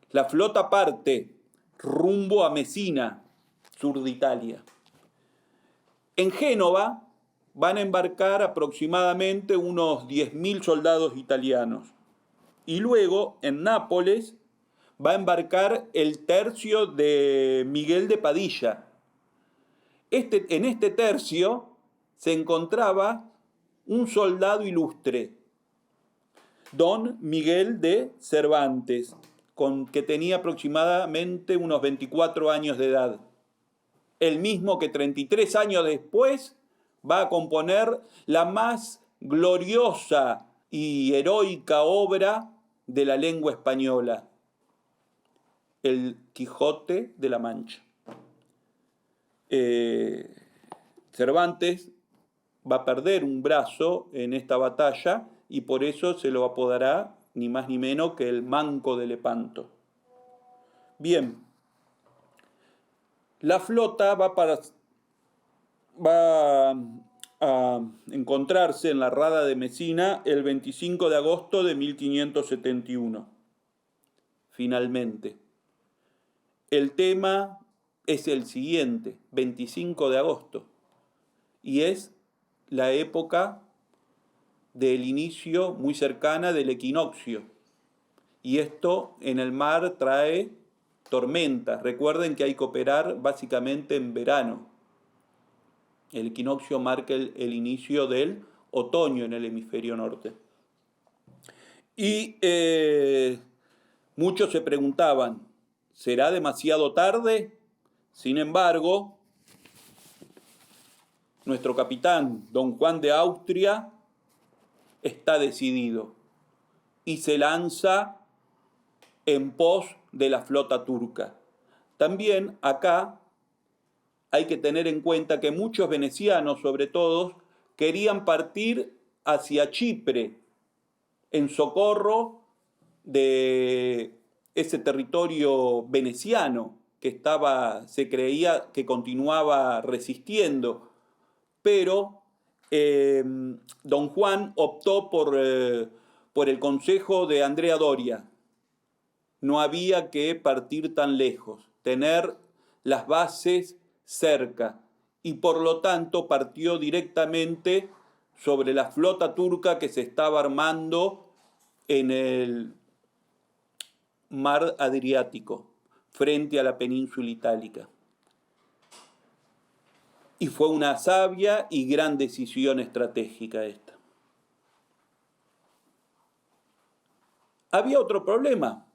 la flota parte rumbo a Mesina, sur de Italia. En Génova van a embarcar aproximadamente unos 10.000 soldados italianos. Y luego en Nápoles va a embarcar el tercio de Miguel de Padilla. En este tercio se encontraba un soldado ilustre, don Miguel de Cervantes, que tenía aproximadamente unos 24 años de edad. El mismo que 33 años después va a componer la más gloriosa y heroica obra de la lengua española, el Quijote de la Mancha. Cervantes va a perder un brazo en esta batalla y por eso se lo apodará ni más ni menos que el Manco de Lepanto. Bien, la flota va a encontrarse en la Rada de Mesina el 25 de agosto de 1571. Finalmente, el tema es el siguiente, 25 de agosto, y es la época del inicio muy cercana del equinoccio. Y esto en el mar trae tormentas. Recuerden que hay que operar básicamente en verano. El equinoccio marca el inicio del otoño en el hemisferio norte. Y muchos se preguntaban, ¿será demasiado tarde? Sin embargo, nuestro capitán, don Juan de Austria, está decidido y se lanza en pos de la flota turca. También acá hay que tener en cuenta que muchos venecianos, sobre todo, querían partir hacia Chipre en socorro de ese territorio veneciano que se creía que continuaba resistiendo, pero don Juan optó por el consejo de Andrea Doria. No había que partir tan lejos, tener las bases cerca, y por lo tanto partió directamente sobre la flota turca que se estaba armando en el mar Adriático, frente a la península itálica. Y fue una sabia y gran decisión estratégica esta. Había otro problema.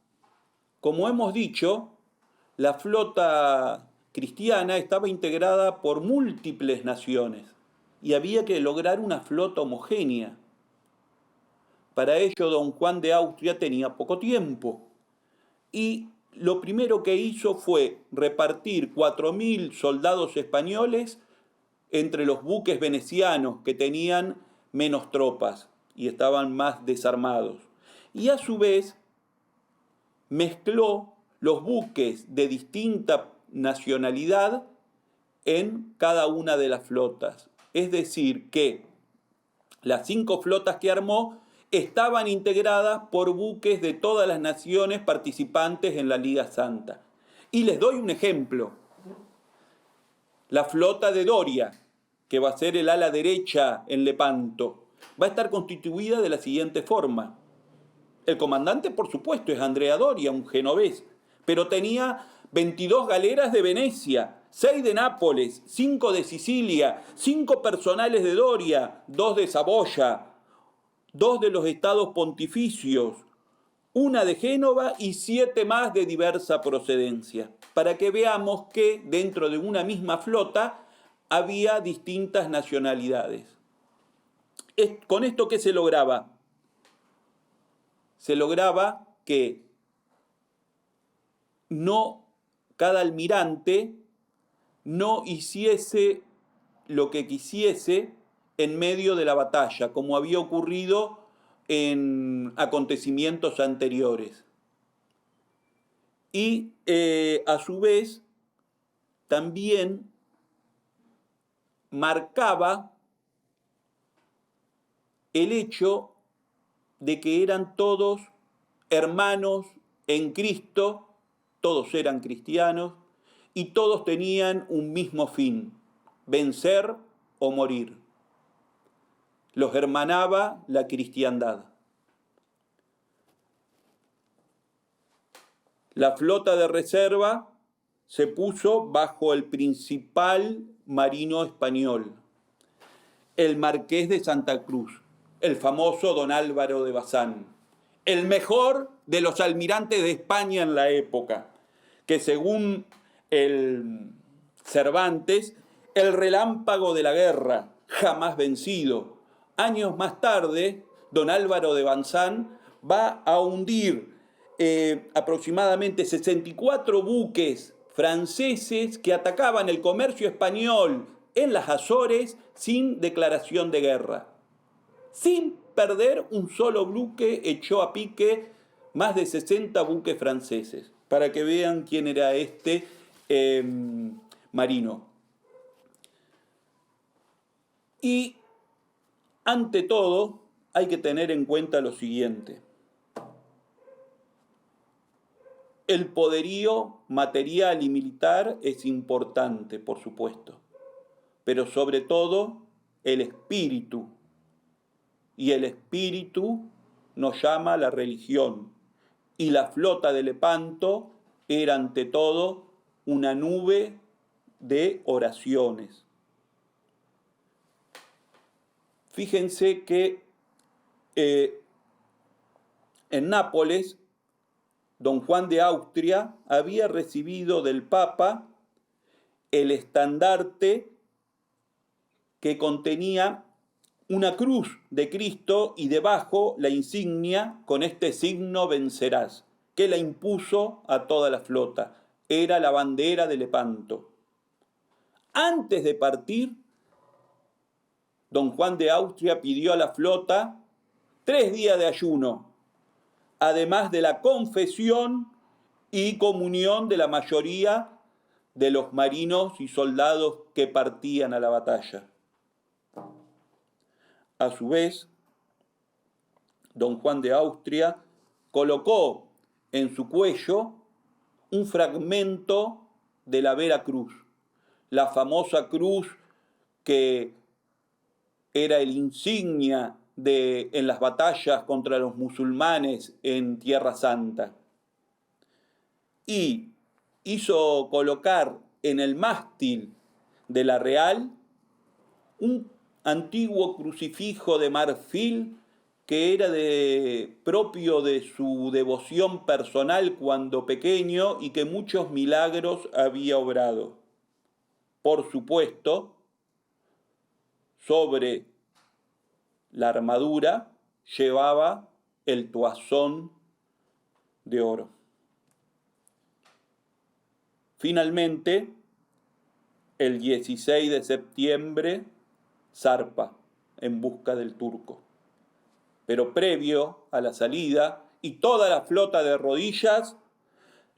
Como hemos dicho, la flota cristiana estaba integrada por múltiples naciones y había que lograr una flota homogénea. Para ello, don Juan de Austria tenía poco tiempo y lo primero que hizo fue repartir 4.000 soldados españoles entre los buques venecianos que tenían menos tropas y estaban más desarmados. Y a su vez mezcló los buques de distinta nacionalidad en cada una de las flotas. Es decir, que las 5 flotas que armó estaban integradas por buques de todas las naciones participantes en la Liga Santa. Y les doy un ejemplo. La flota de Doria, que va a ser el ala derecha en Lepanto, va a estar constituida de la siguiente forma. El comandante, por supuesto, es Andrea Doria, un genovés, pero tenía 22 galeras de Venecia, 6 de Nápoles, 5 de Sicilia, 5 personales de Doria, 2 de Saboya, 2 de los estados pontificios, 1 de Génova y 7 más de diversa procedencia, para que veamos que dentro de una misma flota había distintas nacionalidades. ¿Con esto qué se lograba? Se lograba que cada almirante no hiciese lo que quisiese en medio de la batalla, como había ocurrido en acontecimientos anteriores. Y a su vez también marcaba el hecho de que eran todos hermanos en Cristo, todos eran cristianos y todos tenían un mismo fin, vencer o morir. Los hermanaba la cristiandad. La flota de reserva se puso bajo el principal marino español, el Marqués de Santa Cruz, el famoso don Álvaro de Bazán, el mejor de los almirantes de España en la época, que según el Cervantes, el relámpago de la guerra, jamás vencido. Años más tarde, don Álvaro de Bazán va a hundir aproximadamente 64 buques franceses que atacaban el comercio español en las Azores sin declaración de guerra. Sin perder un solo buque, echó a pique más de 60 buques franceses, para que vean quién era este marino. Y ante todo hay que tener en cuenta lo siguiente. El poderío material y militar es importante, por supuesto, pero sobre todo el espíritu. Y el espíritu nos llama a la religión. Y la flota de Lepanto era ante todo una nube de oraciones. Fíjense que en Nápoles, don Juan de Austria había recibido del Papa el estandarte que contenía una cruz de Cristo y debajo la insignia con este signo vencerás, que la impuso a toda la flota. Era la bandera de Lepanto. Antes de partir, don Juan de Austria pidió a la flota 3 días de ayuno, además de la confesión y comunión de la mayoría de los marinos y soldados que partían a la batalla. A su vez, don Juan de Austria colocó en su cuello un fragmento de la Vera Cruz, la famosa cruz que era el insignia en las batallas contra los musulmanes en Tierra Santa. Y hizo colocar en el mástil de la Real un antiguo crucifijo de marfil que era propio de su devoción personal cuando pequeño y que muchos milagros había obrado. Por supuesto, sobre la armadura llevaba el toazón de oro. Finalmente, el 16 de septiembre, zarpa en busca del turco. Pero previo a la salida, y toda la flota de rodillas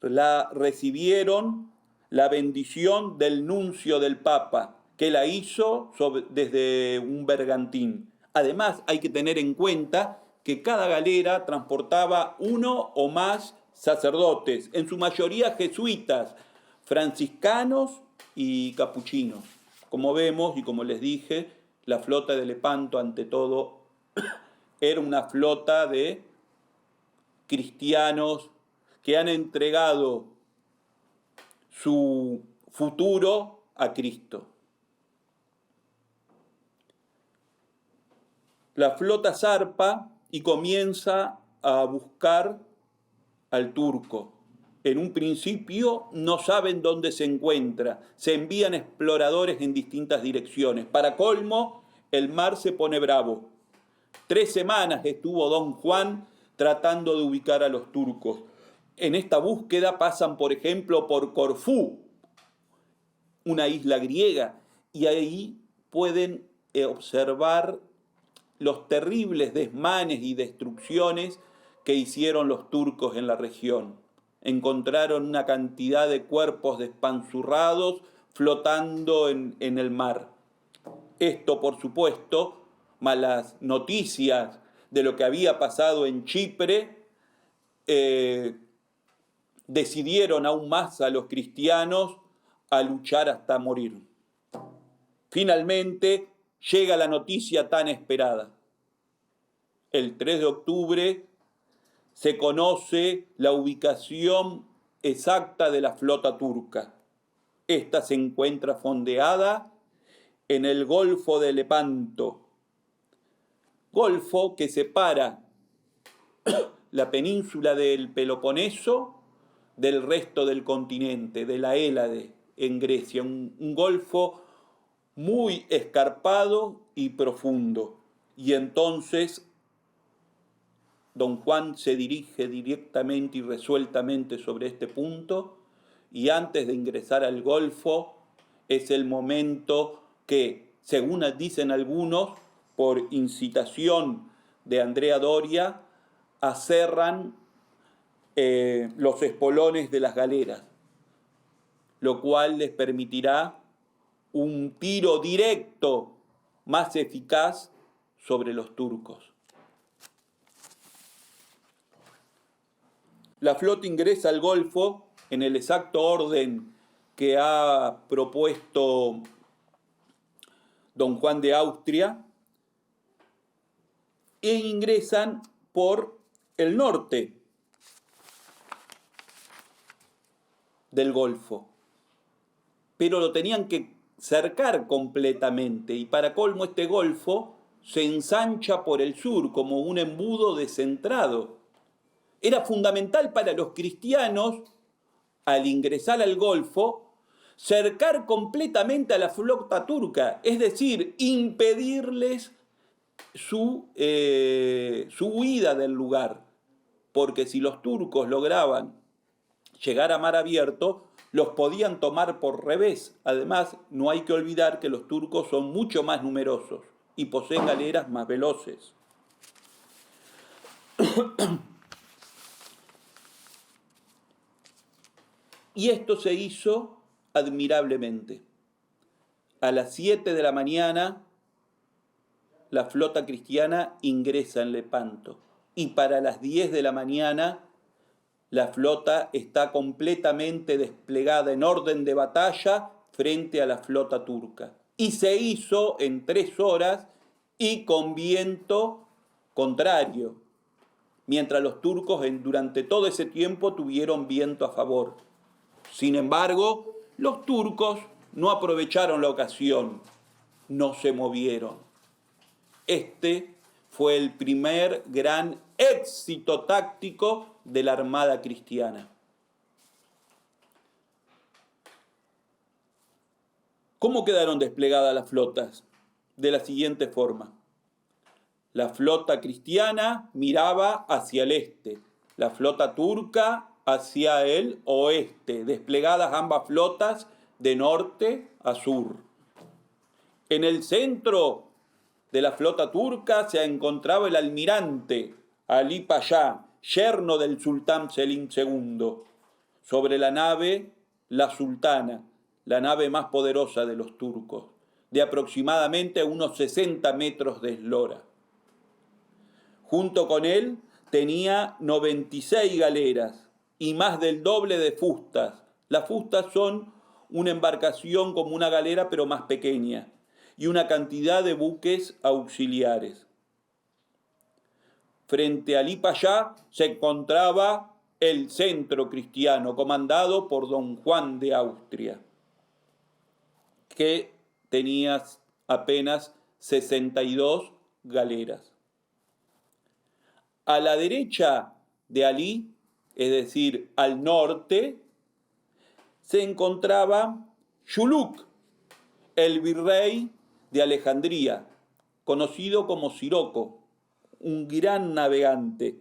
la recibieron la bendición del nuncio del Papa, que la hizo desde un bergantín. Además, hay que tener en cuenta que cada galera transportaba uno o más sacerdotes, en su mayoría jesuitas, franciscanos y capuchinos. Como vemos y como les dije, la flota de Lepanto, ante todo, era una flota de cristianos que han entregado su futuro a Cristo. La flota zarpa y comienza a buscar al turco. En un principio no saben dónde se encuentra, se envían exploradores en distintas direcciones. Para colmo, el mar se pone bravo. 3 semanas estuvo don Juan tratando de ubicar a los turcos. En esta búsqueda pasan, por ejemplo, por Corfú, una isla griega, y ahí pueden observar los terribles desmanes y destrucciones que hicieron los turcos en la región. Encontraron una cantidad de cuerpos despanzurrados flotando en el mar. Esto, por supuesto, malas noticias de lo que había pasado en Chipre, decidieron aún más a los cristianos a luchar hasta morir. Finalmente llega la noticia tan esperada. El 3 de octubre se conoce la ubicación exacta de la flota turca. Esta se encuentra fondeada en el Golfo de Lepanto, golfo que separa la península del Peloponeso del resto del continente, de la Hélade, en Grecia, un golfo muy escarpado y profundo. Y entonces don Juan se dirige directamente y resueltamente sobre este punto, y antes de ingresar al golfo es el momento que, según dicen algunos, por incitación de Andrea Doria, aserran los espolones de las galeras, lo cual les permitirá un tiro directo más eficaz sobre los turcos. La flota ingresa al Golfo en el exacto orden que ha propuesto don Juan de Austria, e ingresan por el norte del Golfo, pero lo tenían que cercar completamente, y para colmo este golfo se ensancha por el sur como un embudo descentrado. Era fundamental para los cristianos, al ingresar al Golfo, cercar completamente a la flota turca, es decir, impedirles su huida del lugar, porque si los turcos lograban llegar a mar abierto, los podían tomar por revés. Además, no hay que olvidar que los turcos son mucho más numerosos y poseen galeras más veloces. Y esto se hizo admirablemente. A las 7 de la mañana, la flota cristiana ingresa en Lepanto, y para las 10 de la mañana la flota está completamente desplegada en orden de batalla frente a la flota turca. Y se hizo en 3 horas y con viento contrario, mientras los turcos durante todo ese tiempo tuvieron viento a favor. Sin embargo, los turcos no aprovecharon la ocasión, no se movieron. Este fue el primer gran éxito táctico de la Armada cristiana. ¿Cómo quedaron desplegadas las flotas? De la siguiente forma. La flota cristiana miraba hacia el este, la flota turca hacia el oeste, desplegadas ambas flotas de norte a sur. En el centro de la flota turca se encontraba el almirante Ali Pasha, yerno del sultán Selim II. Sobre la nave, la sultana, la nave más poderosa de los turcos, de aproximadamente unos 60 metros de eslora. Junto con él tenía 96 galeras y más del doble de fustas. Las fustas son una embarcación como una galera pero más pequeña, y una cantidad de buques auxiliares. Frente a Ali Pasha se encontraba el centro cristiano, comandado por don Juan de Austria, que tenía apenas 62 galeras. A la derecha de Ali, es decir, al norte, se encontraba Shuluk, el virrey de Alejandría, conocido como Siroco, un gran navegante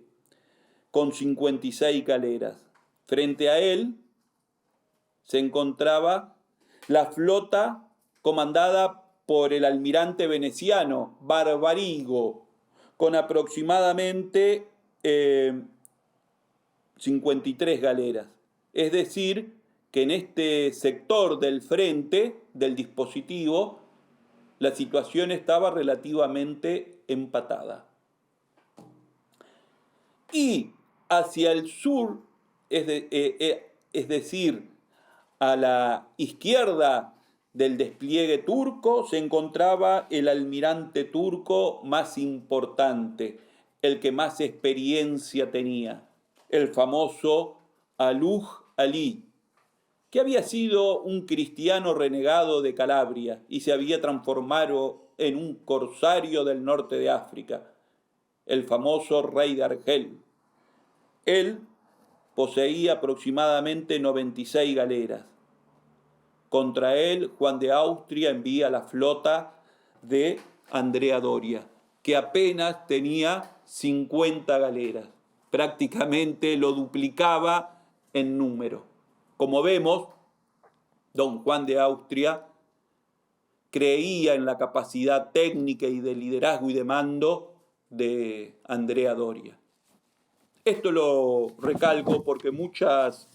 con 56 galeras. Frente a él se encontraba la flota comandada por el almirante veneciano Barbarigo, con aproximadamente 53 galeras. Es decir, que en este sector del frente del dispositivo la situación estaba relativamente empatada. Y hacia el sur, es decir, a la izquierda del despliegue turco, se encontraba el almirante turco más importante, el que más experiencia tenía, el famoso Aluj Ali, que había sido un cristiano renegado de Calabria y se había transformado en un corsario del norte de África, el famoso rey de Argel. Él poseía aproximadamente 96 galeras. Contra él, Juan de Austria envía la flota de Andrea Doria, que apenas tenía 50 galeras. Prácticamente lo duplicaba en número. Como vemos, don Juan de Austria creía en la capacidad técnica y de liderazgo y de mando de Andrea Doria. Esto lo recalco porque muchas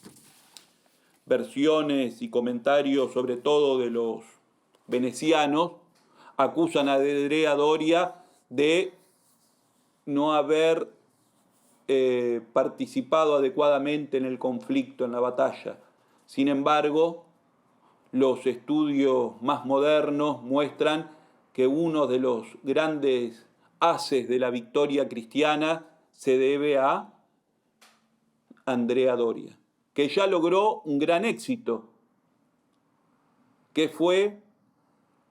versiones y comentarios, sobre todo de los venecianos, acusan a Andrea Doria de no haber participado adecuadamente en el conflicto, en la batalla. Sin embargo, los estudios más modernos muestran que uno de los grandes haces de la victoria cristiana se debe a Andrea Doria, que ya logró un gran éxito, que fue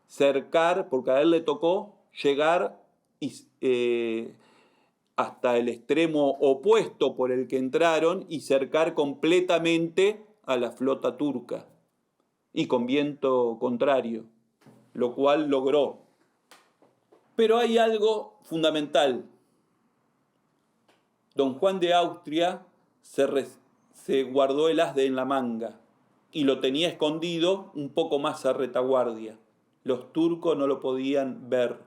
cercar, porque a él le tocó llegar hasta el extremo opuesto por el que entraron y cercar completamente a la flota turca, y con viento contrario, lo cual logró. Pero hay algo fundamental. Don Juan de Austria se guardó el as en la manga y lo tenía escondido un poco más a retaguardia. Los turcos no lo podían ver.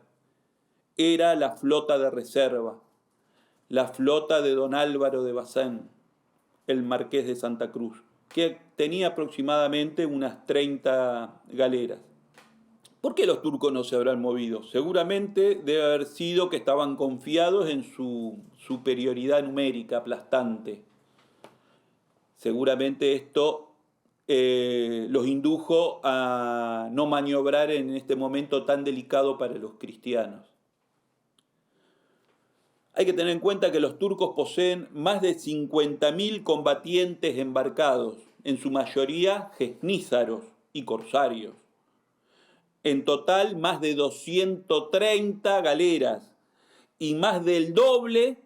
Era la flota de reserva, la flota de don Álvaro de Bazán, el marqués de Santa Cruz, que tenía aproximadamente unas 30 galeras. ¿Por qué los turcos no se habrán movido? Seguramente debe haber sido que estaban confiados en su superioridad numérica aplastante. Seguramente esto los indujo a no maniobrar en este momento tan delicado para los cristianos. Hay que tener en cuenta que los turcos poseen más de 50.000 combatientes embarcados, en su mayoría gesnízaros y corsarios. En total, más de 230 galeras y más del doble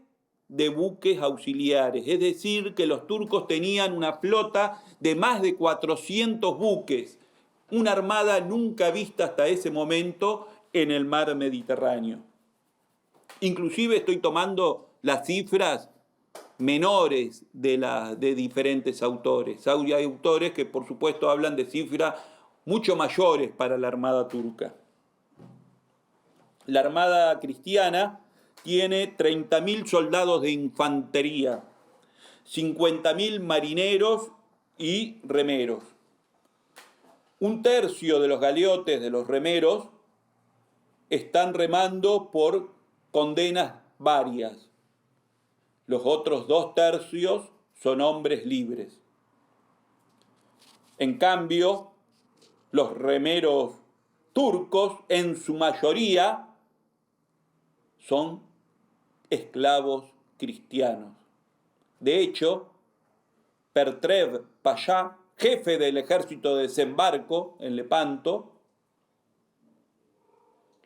de buques auxiliares. Es decir, que los turcos tenían una flota de más de 400 buques, una armada nunca vista hasta ese momento en el mar Mediterráneo. Inclusive estoy tomando las cifras menores de diferentes autores. Hay autores que por supuesto hablan de cifras mucho mayores para la armada turca. La armada cristiana tiene 30.000 soldados de infantería, 50.000 marineros y remeros. Un tercio de los galeotes de los remeros están remando por condenas varias. Los otros 2/3 son hombres libres. En cambio, los remeros turcos, en su mayoría, son esclavos cristianos. De hecho, Pertrev Pasha, jefe del ejército de desembarco en Lepanto,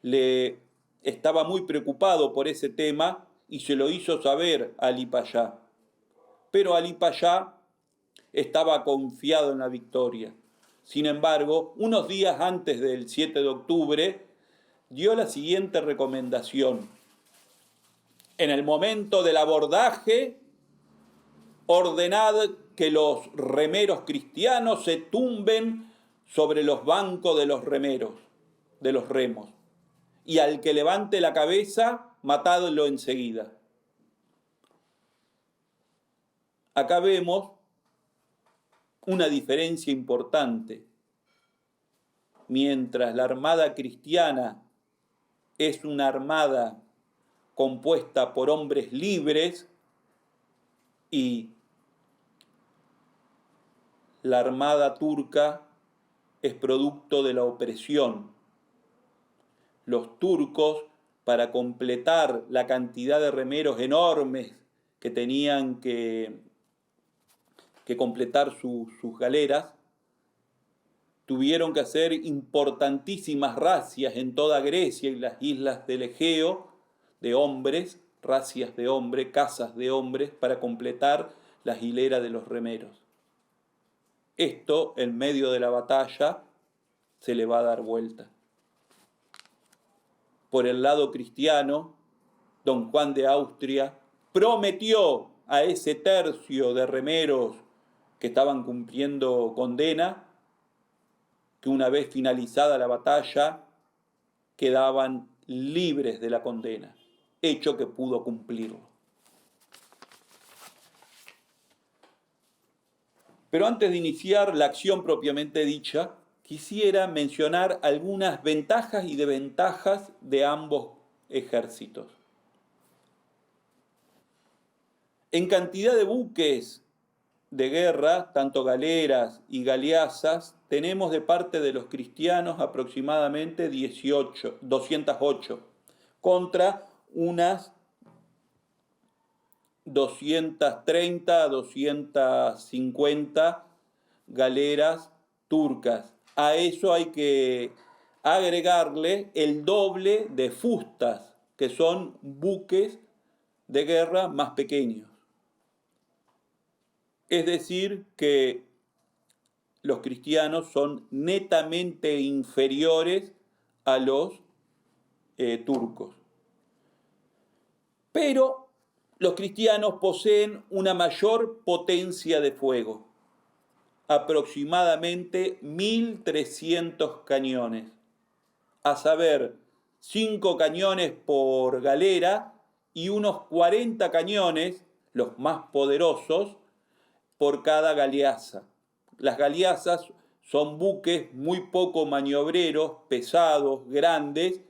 le estaba muy preocupado por ese tema y se lo hizo saber a Ali Pasha. Pero Ali Pasha estaba confiado en la victoria. Sin embargo, unos días antes del 7 de octubre, dio la siguiente recomendación. En el momento del abordaje, ordenad que los remeros cristianos se tumben sobre los bancos de los remeros, de los remos, y al que levante la cabeza, matadlo enseguida. Acá vemos una diferencia importante. Mientras la armada cristiana es una armada compuesta por hombres libres y la armada turca es producto de la opresión. Los turcos, para completar la cantidad de remeros enormes que tenían que completar sus galeras, tuvieron que hacer importantísimas razias en toda Grecia y las islas del Egeo de hombres, razias de hombres, casas de hombres, para completar las hileras de los remeros. Esto, en medio de la batalla, se le va a dar vuelta. Por el lado cristiano, don Juan de Austria prometió a ese tercio de remeros que estaban cumpliendo condena que una vez finalizada la batalla quedaban libres de la condena, hecho que pudo cumplirlo. Pero antes de iniciar la acción propiamente dicha, quisiera mencionar algunas ventajas y desventajas de ambos ejércitos. En cantidad de buques de guerra, tanto galeras y galeazas, tenemos de parte de los cristianos aproximadamente 208, contra unas 230 a 250 galeras turcas. A eso hay que agregarle el doble de fustas, que son buques de guerra más pequeños. Es decir, que los cristianos son netamente inferiores a los turcos. Pero los cristianos poseen una mayor potencia de fuego, aproximadamente 1.300 cañones, a saber, 5 cañones por galera y unos 40 cañones, los más poderosos, por cada galeaza. Las galeazas son buques muy poco maniobreros, pesados, grandes,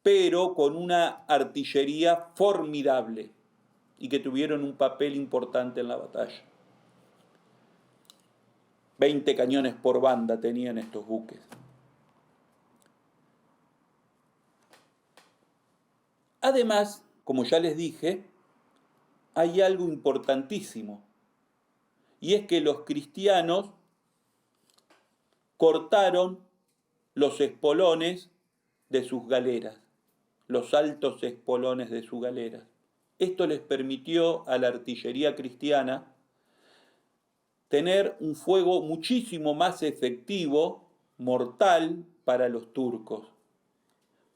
pero con una artillería formidable y que tuvieron un papel importante en la batalla. 20 cañones por banda tenían estos buques. Además, como ya les dije, hay algo importantísimo, y es que los cristianos cortaron los espolones de sus galeras, los altos espolones de sus galeras. Esto les permitió a la artillería cristiana tener un fuego muchísimo más efectivo, mortal, para los turcos,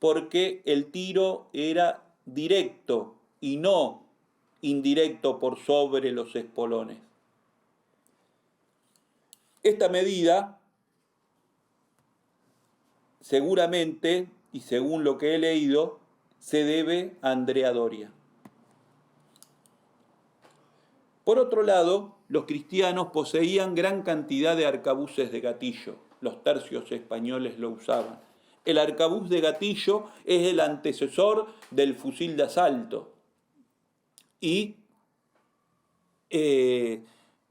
porque el tiro era directo y no indirecto por sobre los espolones. Esta medida, seguramente, y según lo que he leído, se debe a Andrea Doria. Por otro lado, los cristianos poseían gran cantidad de arcabuces de gatillo. Los tercios españoles lo usaban. El arcabuz de gatillo es el antecesor del fusil de asalto y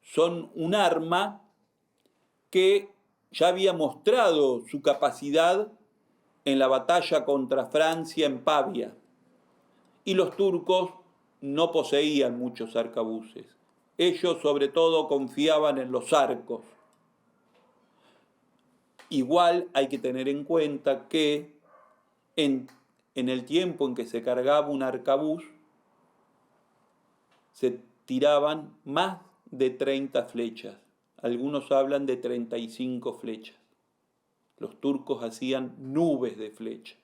son un arma que ya había mostrado su capacidad en la batalla contra Francia en Pavia, y los turcos no poseían muchos arcabuces. Ellos sobre todo confiaban en los arcos. Igual hay que tener en cuenta que en el tiempo en que se cargaba un arcabuz, se tiraban más de 30 flechas. Algunos hablan de 35 flechas. Los turcos hacían nubes de flechas.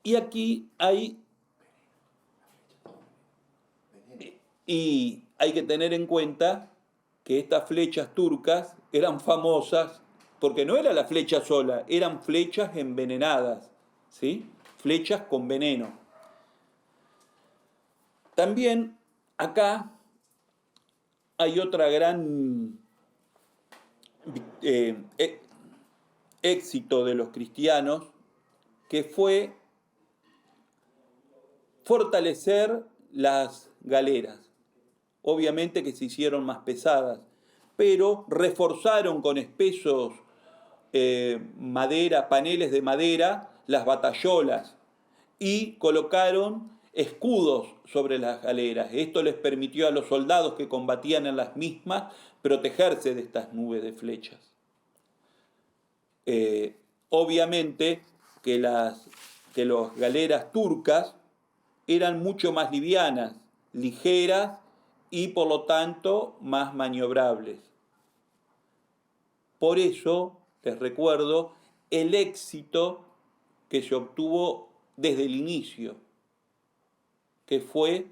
Y aquí hay que tener en cuenta que estas flechas turcas eran famosas porque no era la flecha sola, eran flechas envenenadas, ¿sí? Flechas con veneno. También acá hay otra gran éxito de los cristianos, que fue fortalecer las galeras. Obviamente que se hicieron más pesadas, pero reforzaron con espesos paneles de madera, las batallolas, y colocaron escudos sobre las galeras. Esto les permitió a los soldados que combatían en las mismas protegerse de estas nubes de flechas. Obviamente que las galeras turcas eran mucho más livianas, ligeras y por lo tanto más maniobrables. Por eso, les recuerdo, el éxito que se obtuvo desde el inicio, que fue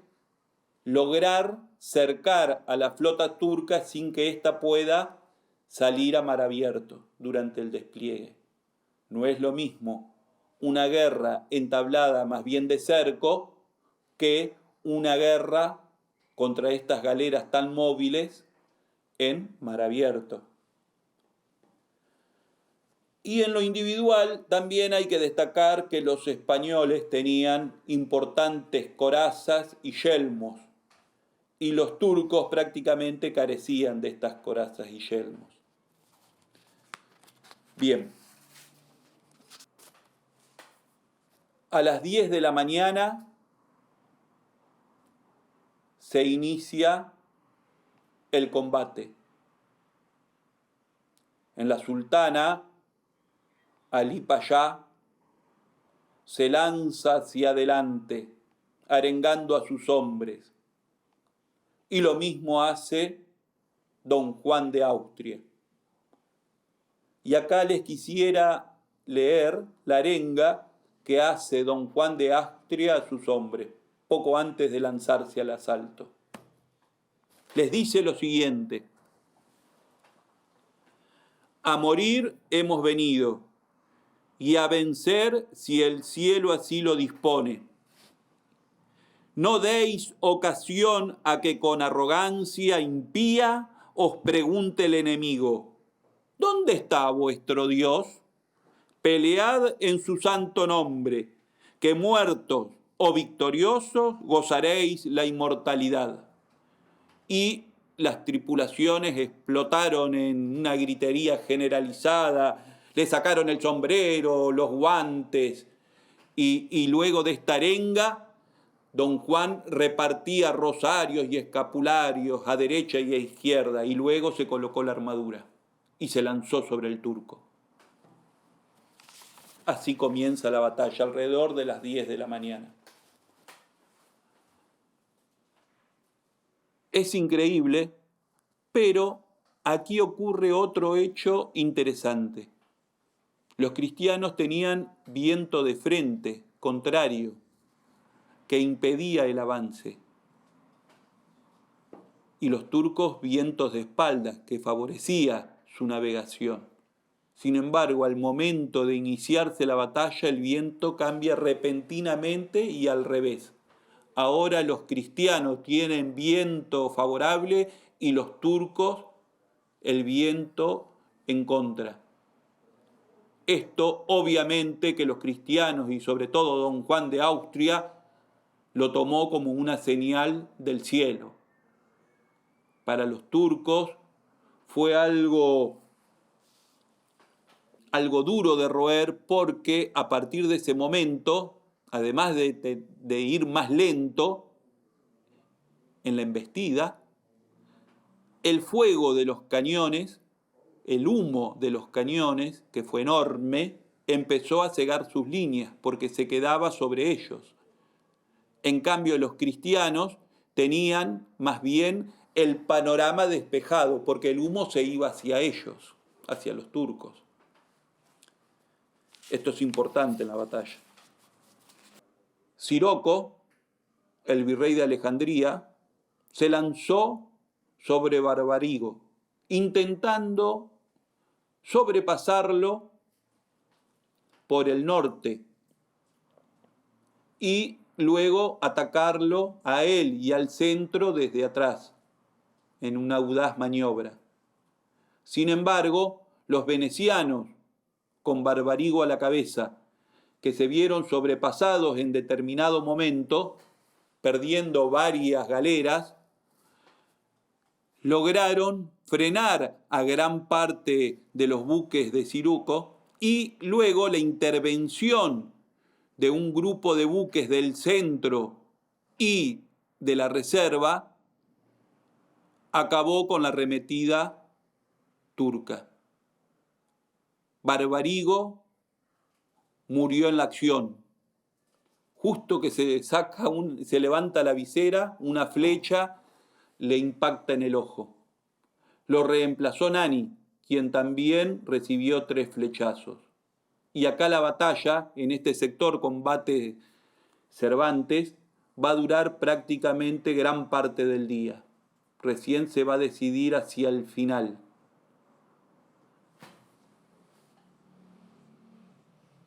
lograr cercar a la flota turca sin que ésta pueda salir a mar abierto durante el despliegue. No es lo mismo una guerra entablada más bien de cerco que una guerra contra estas galeras tan móviles en mar abierto. Y en lo individual también hay que destacar que los españoles tenían importantes corazas y yelmos, y los turcos prácticamente carecían de estas corazas y yelmos. Bien. A las 10 de la mañana se inicia el combate. En la Sultana, Ali Payá se lanza hacia adelante, arengando a sus hombres. Y lo mismo hace don Juan de Austria. Y acá les quisiera leer la arenga que hace don Juan de Austria a sus hombres, poco antes de lanzarse al asalto. Les dice lo siguiente: a morir hemos venido, y a vencer si el cielo así lo dispone. No deis ocasión a que con arrogancia impía os pregunte el enemigo: ¿dónde está vuestro Dios? Pelead en su santo nombre, que muertos o victoriosos gozaréis la inmortalidad. Y las tripulaciones explotaron en una gritería generalizada, Le sacaron el sombrero, los guantes, y luego de esta arenga, don Juan repartía rosarios y escapularios a derecha y a izquierda, y luego se colocó la armadura y se lanzó sobre el turco. Así comienza la batalla, alrededor de las 10 de la mañana. Es increíble, pero aquí ocurre otro hecho interesante. Los cristianos tenían viento de frente, contrario, que impedía el avance. Y los turcos vientos de espalda, que favorecía su navegación. Sin embargo, al momento de iniciarse la batalla, el viento cambia repentinamente y al revés. Ahora los cristianos tienen viento favorable y los turcos el viento en contra. Esto obviamente que los cristianos y sobre todo don Juan de Austria lo tomó como una señal del cielo. Para los turcos fue algo duro de roer porque a partir de ese momento, además de ir más lento en la embestida, el fuego de los cañones, el humo de los cañones, que fue enorme, empezó a cegar sus líneas porque se quedaba sobre ellos. En cambio, los cristianos tenían más bien el panorama despejado porque el humo se iba hacia ellos, hacia los turcos. Esto es importante en la batalla. Siroco, el virrey de Alejandría, se lanzó sobre Barbarigo, intentando sobrepasarlo por el norte y luego atacarlo a él y al centro desde atrás, en una audaz maniobra. Sin embargo, los venecianos, con Barbarigo a la cabeza, que se vieron sobrepasados en determinado momento, perdiendo varias galeras, lograron frenar a gran parte de los buques de Siroco y luego la intervención de un grupo de buques del centro y de la reserva acabó con la arremetida turca. Barbarigo murió en la acción. Justo que se levanta la visera, una flecha le impacta en el ojo. Lo reemplazó Nani, quien también recibió 3 flechazos. Y acá la batalla, en este sector combate Cervantes, va a durar prácticamente gran parte del día. Recién se va a decidir hacia el final.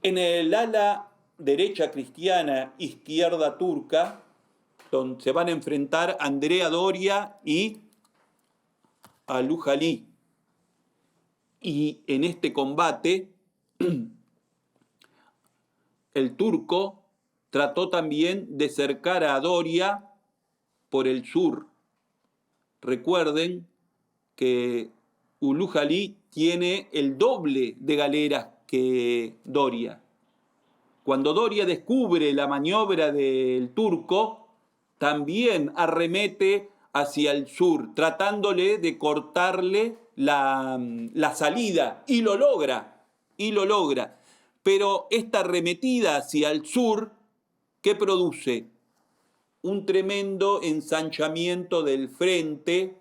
En el ala derecha cristiana, izquierda turca, donde se van a enfrentar Andrea Doria y Al-Jalí. Y en este combate, el turco trató también de cercar a Doria por el sur. Recuerden que Ulu-Jalí tiene el doble de galeras que Doria. Cuando Doria descubre la maniobra del turco, también arremete hacia el sur, tratándole de cortarle la salida, y lo logra. Pero esta arremetida hacia el sur, ¿qué produce? Un tremendo ensanchamiento del frente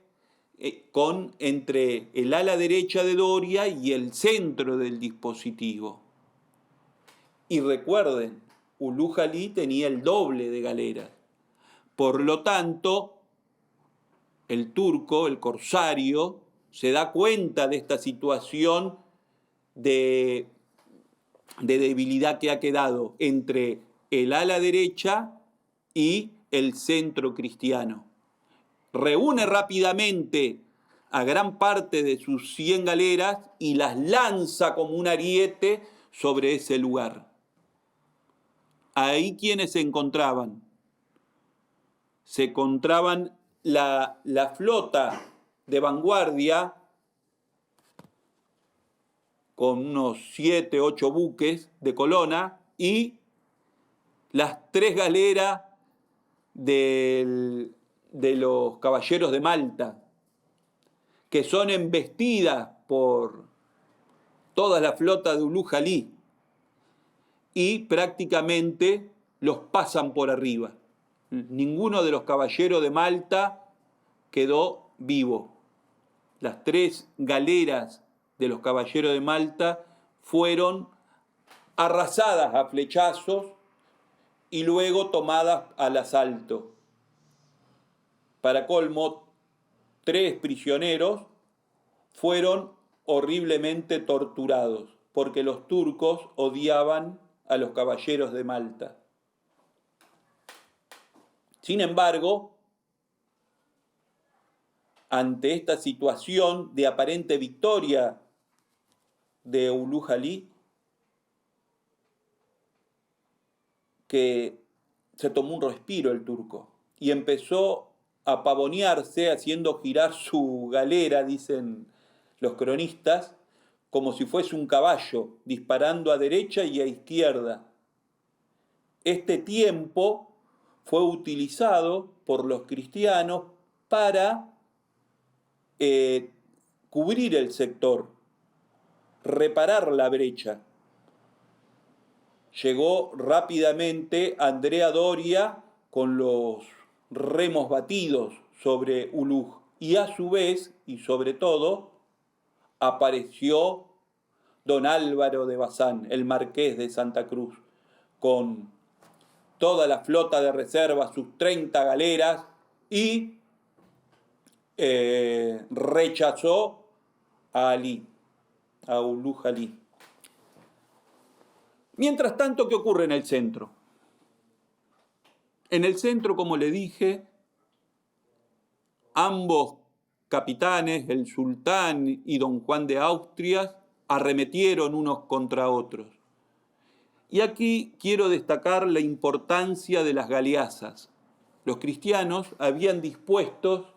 entre el ala derecha de Doria y el centro del dispositivo. Y recuerden, Ulu-Jalí tenía el doble de galeras. Por lo tanto, el turco, el corsario, se da cuenta de esta situación de debilidad que ha quedado entre el ala derecha y el centro cristiano. Reúne rápidamente a gran parte de sus 100 galeras y las lanza como un ariete sobre ese lugar. Ahí quienes se encontraban la flota de vanguardia con unos 7, 8 buques de Colonna y las 3 galeras de los caballeros de Malta, que son embestidas por toda la flota de Ulugh Jalí y prácticamente los pasan por arriba. Ninguno de los caballeros de Malta quedó vivo. Las 3 galeras de los caballeros de Malta fueron arrasadas a flechazos y luego tomadas al asalto. Para colmo, 3 prisioneros fueron horriblemente torturados porque los turcos odiaban a los caballeros de Malta. Sin embargo, ante esta situación de aparente victoria de Ulugh Jalí, que se tomó un respiro el turco y empezó a pavonearse haciendo girar su galera, dicen los cronistas, como si fuese un caballo, disparando a derecha y a izquierda. Este tiempo fue utilizado por los cristianos para cubrir el sector, reparar la brecha. Llegó rápidamente Andrea Doria con los remos batidos sobre Ulugh y a su vez, y sobre todo, apareció don Álvaro de Bazán, el marqués de Santa Cruz, con toda la flota de reserva, sus 30 galeras, y rechazó a Ali, a Ulugh Jalí. Mientras tanto, ¿qué ocurre en el centro? En el centro, como le dije, ambos capitanes, el sultán y don Juan de Austria, arremetieron unos contra otros. Y aquí quiero destacar la importancia de las galeazas. Los cristianos habían dispuesto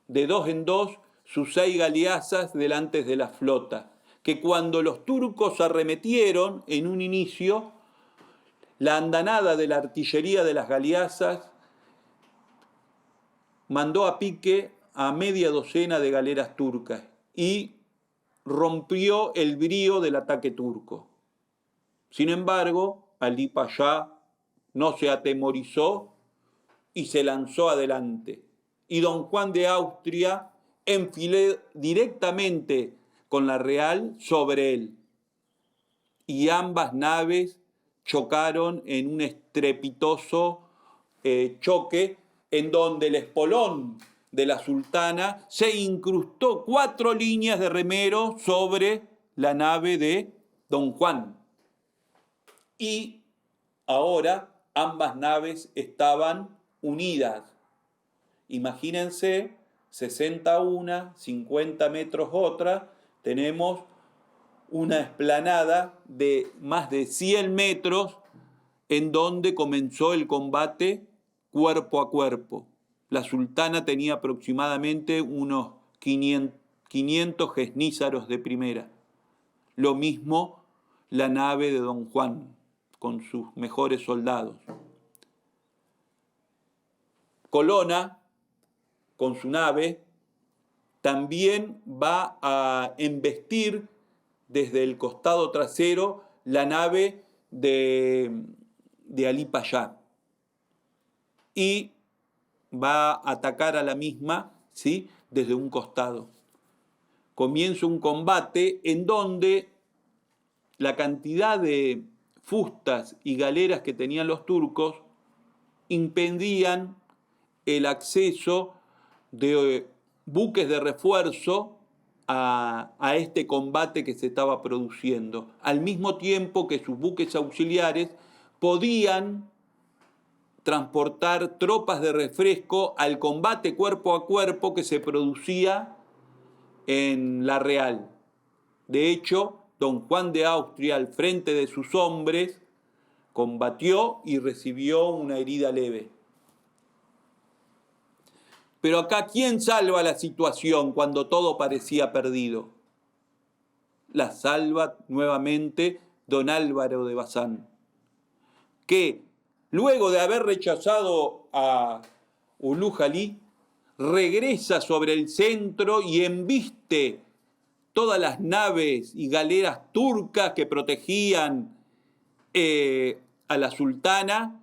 de 2 en 2 sus 6 galeazas delante de la flota, que cuando los turcos arremetieron en un inicio, la andanada de la artillería de las galeazas mandó a pique a media docena de galeras turcas y rompió el brío del ataque turco. Sin embargo, Ali Pasha no se atemorizó y se lanzó adelante. Y don Juan de Austria enfiló directamente con la Real sobre él. Y ambas naves chocaron en un estrepitoso choque en donde el espolón de la sultana se incrustó 4 líneas de remeros sobre la nave de don Juan. Y ahora ambas naves estaban unidas. Imagínense, 60 una, 50 metros otra, tenemos una explanada de más de 100 metros en donde comenzó el combate cuerpo a cuerpo. La sultana tenía aproximadamente unos 500 gesnízaros de primera. Lo mismo la nave de don Juan, con sus mejores soldados. Colonna, con su nave, también va a embestir desde el costado trasero la nave de Ali Pasha y va a atacar a la misma, ¿sí?, desde un costado. Comienza un combate en donde la cantidad de fustas y galeras que tenían los turcos impedían el acceso de buques de refuerzo a este combate que se estaba produciendo, al mismo tiempo que sus buques auxiliares podían transportar tropas de refresco al combate cuerpo a cuerpo que se producía en la Real. De hecho, don Juan de Austria, al frente de sus hombres, combatió y recibió una herida leve. Pero acá, ¿quién salva la situación cuando todo parecía perdido? la salva nuevamente don Álvaro de Bazán, que luego de haber rechazado a Ulugh Ali, regresa sobre el centro y embiste todas las naves y galeras turcas que protegían a la sultana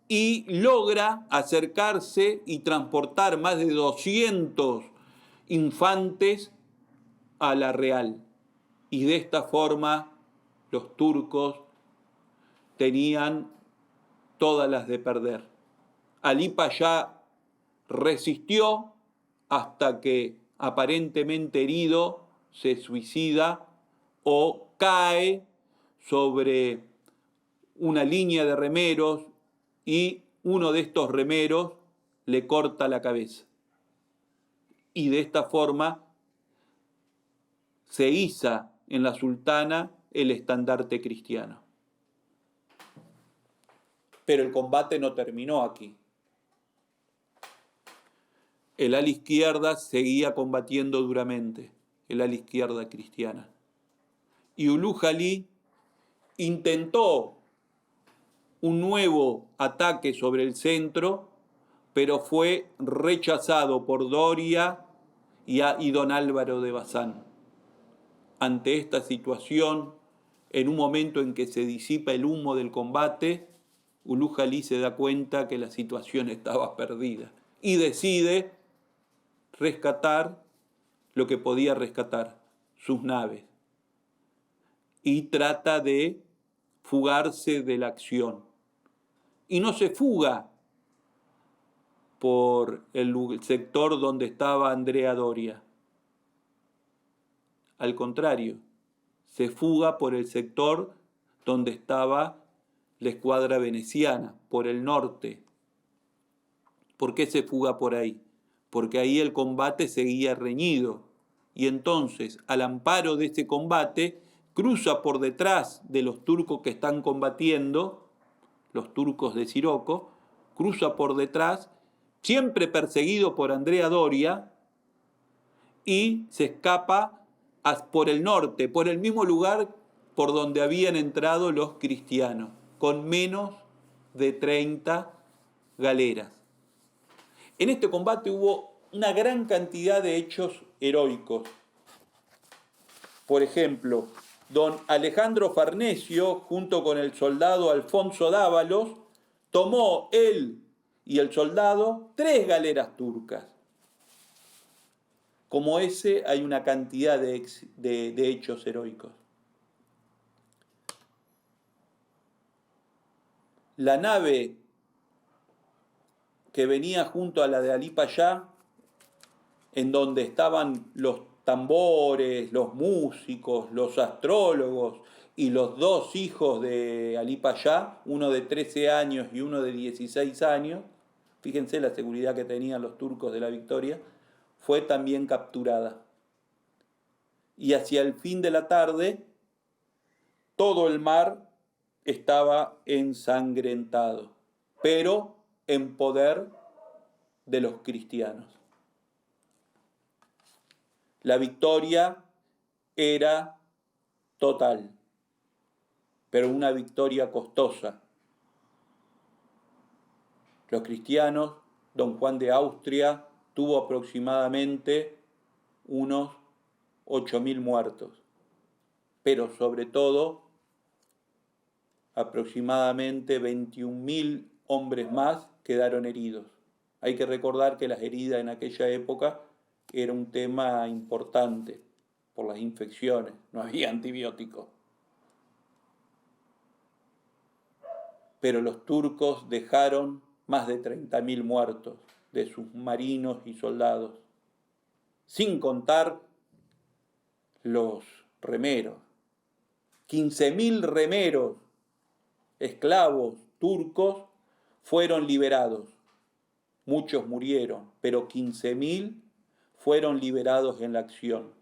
y logra acercarse y transportar más de 200 infantes a la Real. Y de esta forma los turcos tenían todas las de perder. Ali Pasha resistió hasta que, aparentemente herido, se suicida o cae sobre una línea de remeros y uno de estos remeros le corta la cabeza. Y de esta forma se iza en la sultana el estandarte cristiano. Pero el combate no terminó aquí. El ala izquierda seguía combatiendo duramente, el ala izquierda cristiana. Y Ulugh Ali intentó un nuevo ataque sobre el centro, pero fue rechazado por Doria y don Álvaro de Bazán. Ante esta situación, en un momento en que se disipa el humo del combate, Ulugh Ali se da cuenta que la situación estaba perdida y decide rescatar lo que podía rescatar, sus naves. Y trata de fugarse de la acción. Y no se fuga por el sector donde estaba Andrea Doria. Al contrario, se fuga por el sector donde estaba la escuadra veneciana, por el norte. ¿Por qué se fuga por ahí? Porque ahí el combate seguía reñido. Y entonces, al amparo de ese combate, cruza por detrás de los turcos que están combatiendo, los turcos de Siroco, cruza por detrás, siempre perseguido por Andrea Doria, y se escapa por el norte, por el mismo lugar por donde habían entrado los cristianos, con menos de 30 galeras. En este combate hubo una gran cantidad de hechos heroicos. Por ejemplo, don Alejandro Farnesio, junto con el soldado Alfonso Dávalos, tomó él y el soldado 3 galeras turcas. Como ese hay una cantidad de hechos heroicos. La nave que venía junto a la de Ali Pasha, en donde estaban los tambores, los músicos, los astrólogos y los 2 hijos de Ali Pasha, uno de 13 años y uno de 16 años, fíjense la seguridad que tenían los turcos de la victoria, fue también capturada. Y hacia el fin de la tarde, todo el mar estaba ensangrentado, pero en poder de los cristianos. La victoria era total, pero una victoria costosa. Los cristianos, don Juan de Austria tuvo aproximadamente unos 8.000 muertos, pero sobre todo aproximadamente 21.000 hombres más quedaron heridos. Hay que recordar que las heridas en aquella época era un tema importante por las infecciones, no había antibióticos. Pero los turcos dejaron más de 30.000 muertos de sus marinos y soldados, sin contar los remeros. 15.000 remeros, esclavos turcos, fueron liberados. Muchos murieron, pero 15.000 fueron liberados en la acción.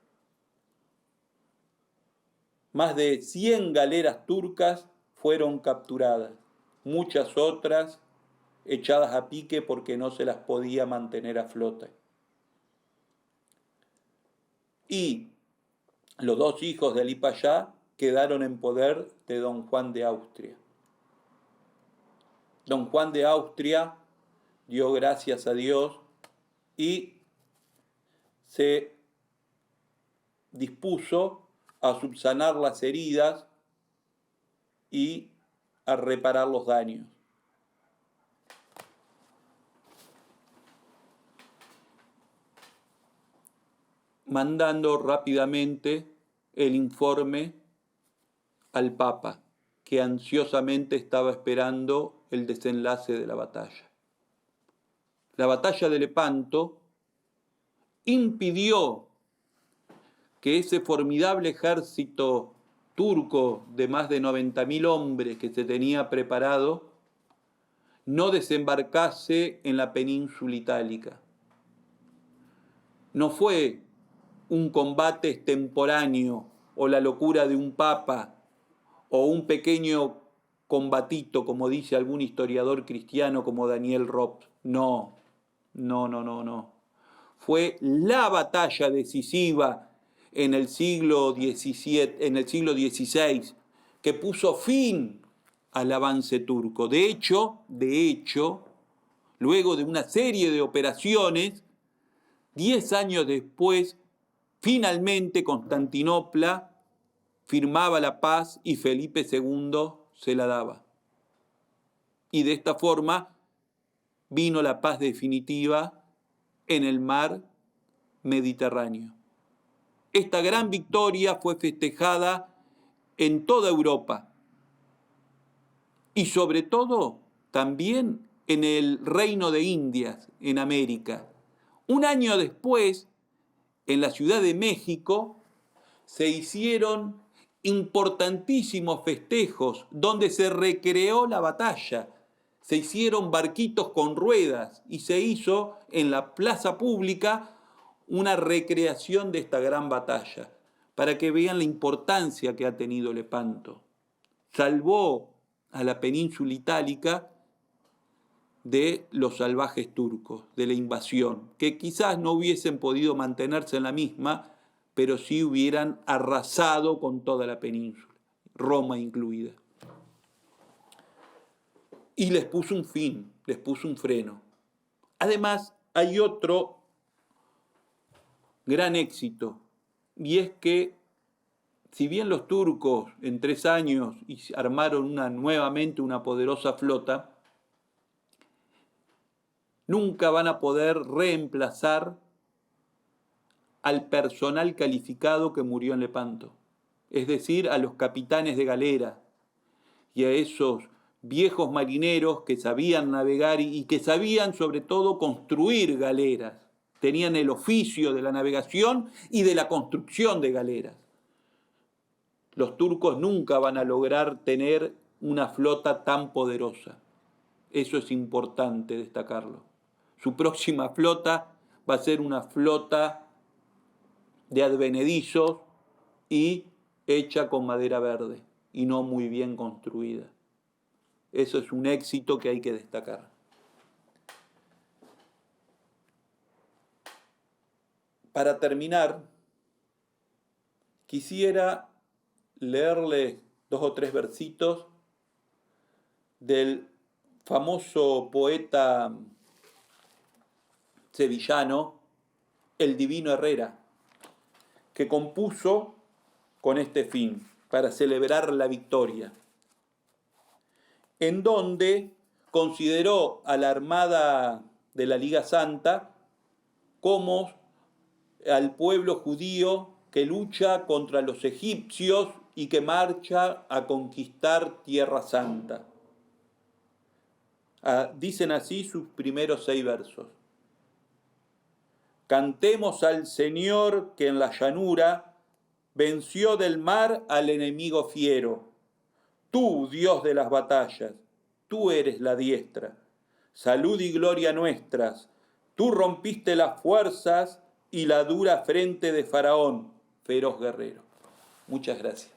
Más de 100 galeras turcas fueron capturadas, muchas otras echadas a pique porque no se las podía mantener a flote. Y los dos hijos de Ali Payá quedaron en poder de don Juan de Austria. Don Juan de Austria dio gracias a Dios y se dispuso a subsanar las heridas y a reparar los daños. Mandando rápidamente el informe al Papa, que ansiosamente estaba esperando el desenlace de la batalla. La batalla de Lepanto impidió que ese formidable ejército turco de más de 90.000 hombres que se tenía preparado no desembarcase en la península itálica. No fue un combate extemporáneo o la locura de un papa o un pequeño combatito, como dice algún historiador cristiano como Daniel Robb. No. Fue la batalla decisiva en el siglo XVI, que puso fin al avance turco. De hecho, luego de una serie de operaciones, 10 años después, finalmente Constantinopla firmaba la paz y Felipe II se la daba. Y de esta forma vino la paz definitiva en el mar Mediterráneo. Esta gran victoria fue festejada en toda Europa y sobre todo también en el Reino de Indias, en América. Un año después, en la Ciudad de México, se hicieron importantísimos festejos donde se recreó la batalla. Se hicieron barquitos con ruedas y se hizo en la plaza pública una recreación de esta gran batalla, para que vean la importancia que ha tenido Lepanto. Salvó a la península itálica de los salvajes turcos, de la invasión, que quizás no hubiesen podido mantenerse en la misma, pero sí hubieran arrasado con toda la península, Roma incluida. Y les puso un fin, les puso un freno. Además, hay otro gran éxito, y es que si bien los turcos en 3 años armaron nuevamente una poderosa flota, nunca van a poder reemplazar al personal calificado que murió en Lepanto, es decir, a los capitanes de galera y a esos viejos marineros que sabían navegar y que sabían sobre todo construir galeras. Tenían el oficio de la navegación y de la construcción de galeras. Los turcos nunca van a lograr tener una flota tan poderosa. Eso es importante destacarlo. Su próxima flota va a ser una flota de advenedizos y hecha con madera verde y no muy bien construida. Eso es un éxito que hay que destacar. Para terminar, quisiera leerles 2 o 3 versitos del famoso poeta sevillano, el Divino Herrera, que compuso con este fin, para celebrar la victoria, en donde consideró a la Armada de la Liga Santa como al pueblo judío que lucha contra los egipcios y que marcha a conquistar Tierra Santa. Dicen así sus primeros 6 versos. Cantemos al Señor que en la llanura venció del mar al enemigo fiero. Tú, Dios de las batallas, tú eres la diestra. Salud y gloria nuestras. Tú rompiste las fuerzas y la dura frente de Faraón, feroz guerrero. Muchas gracias.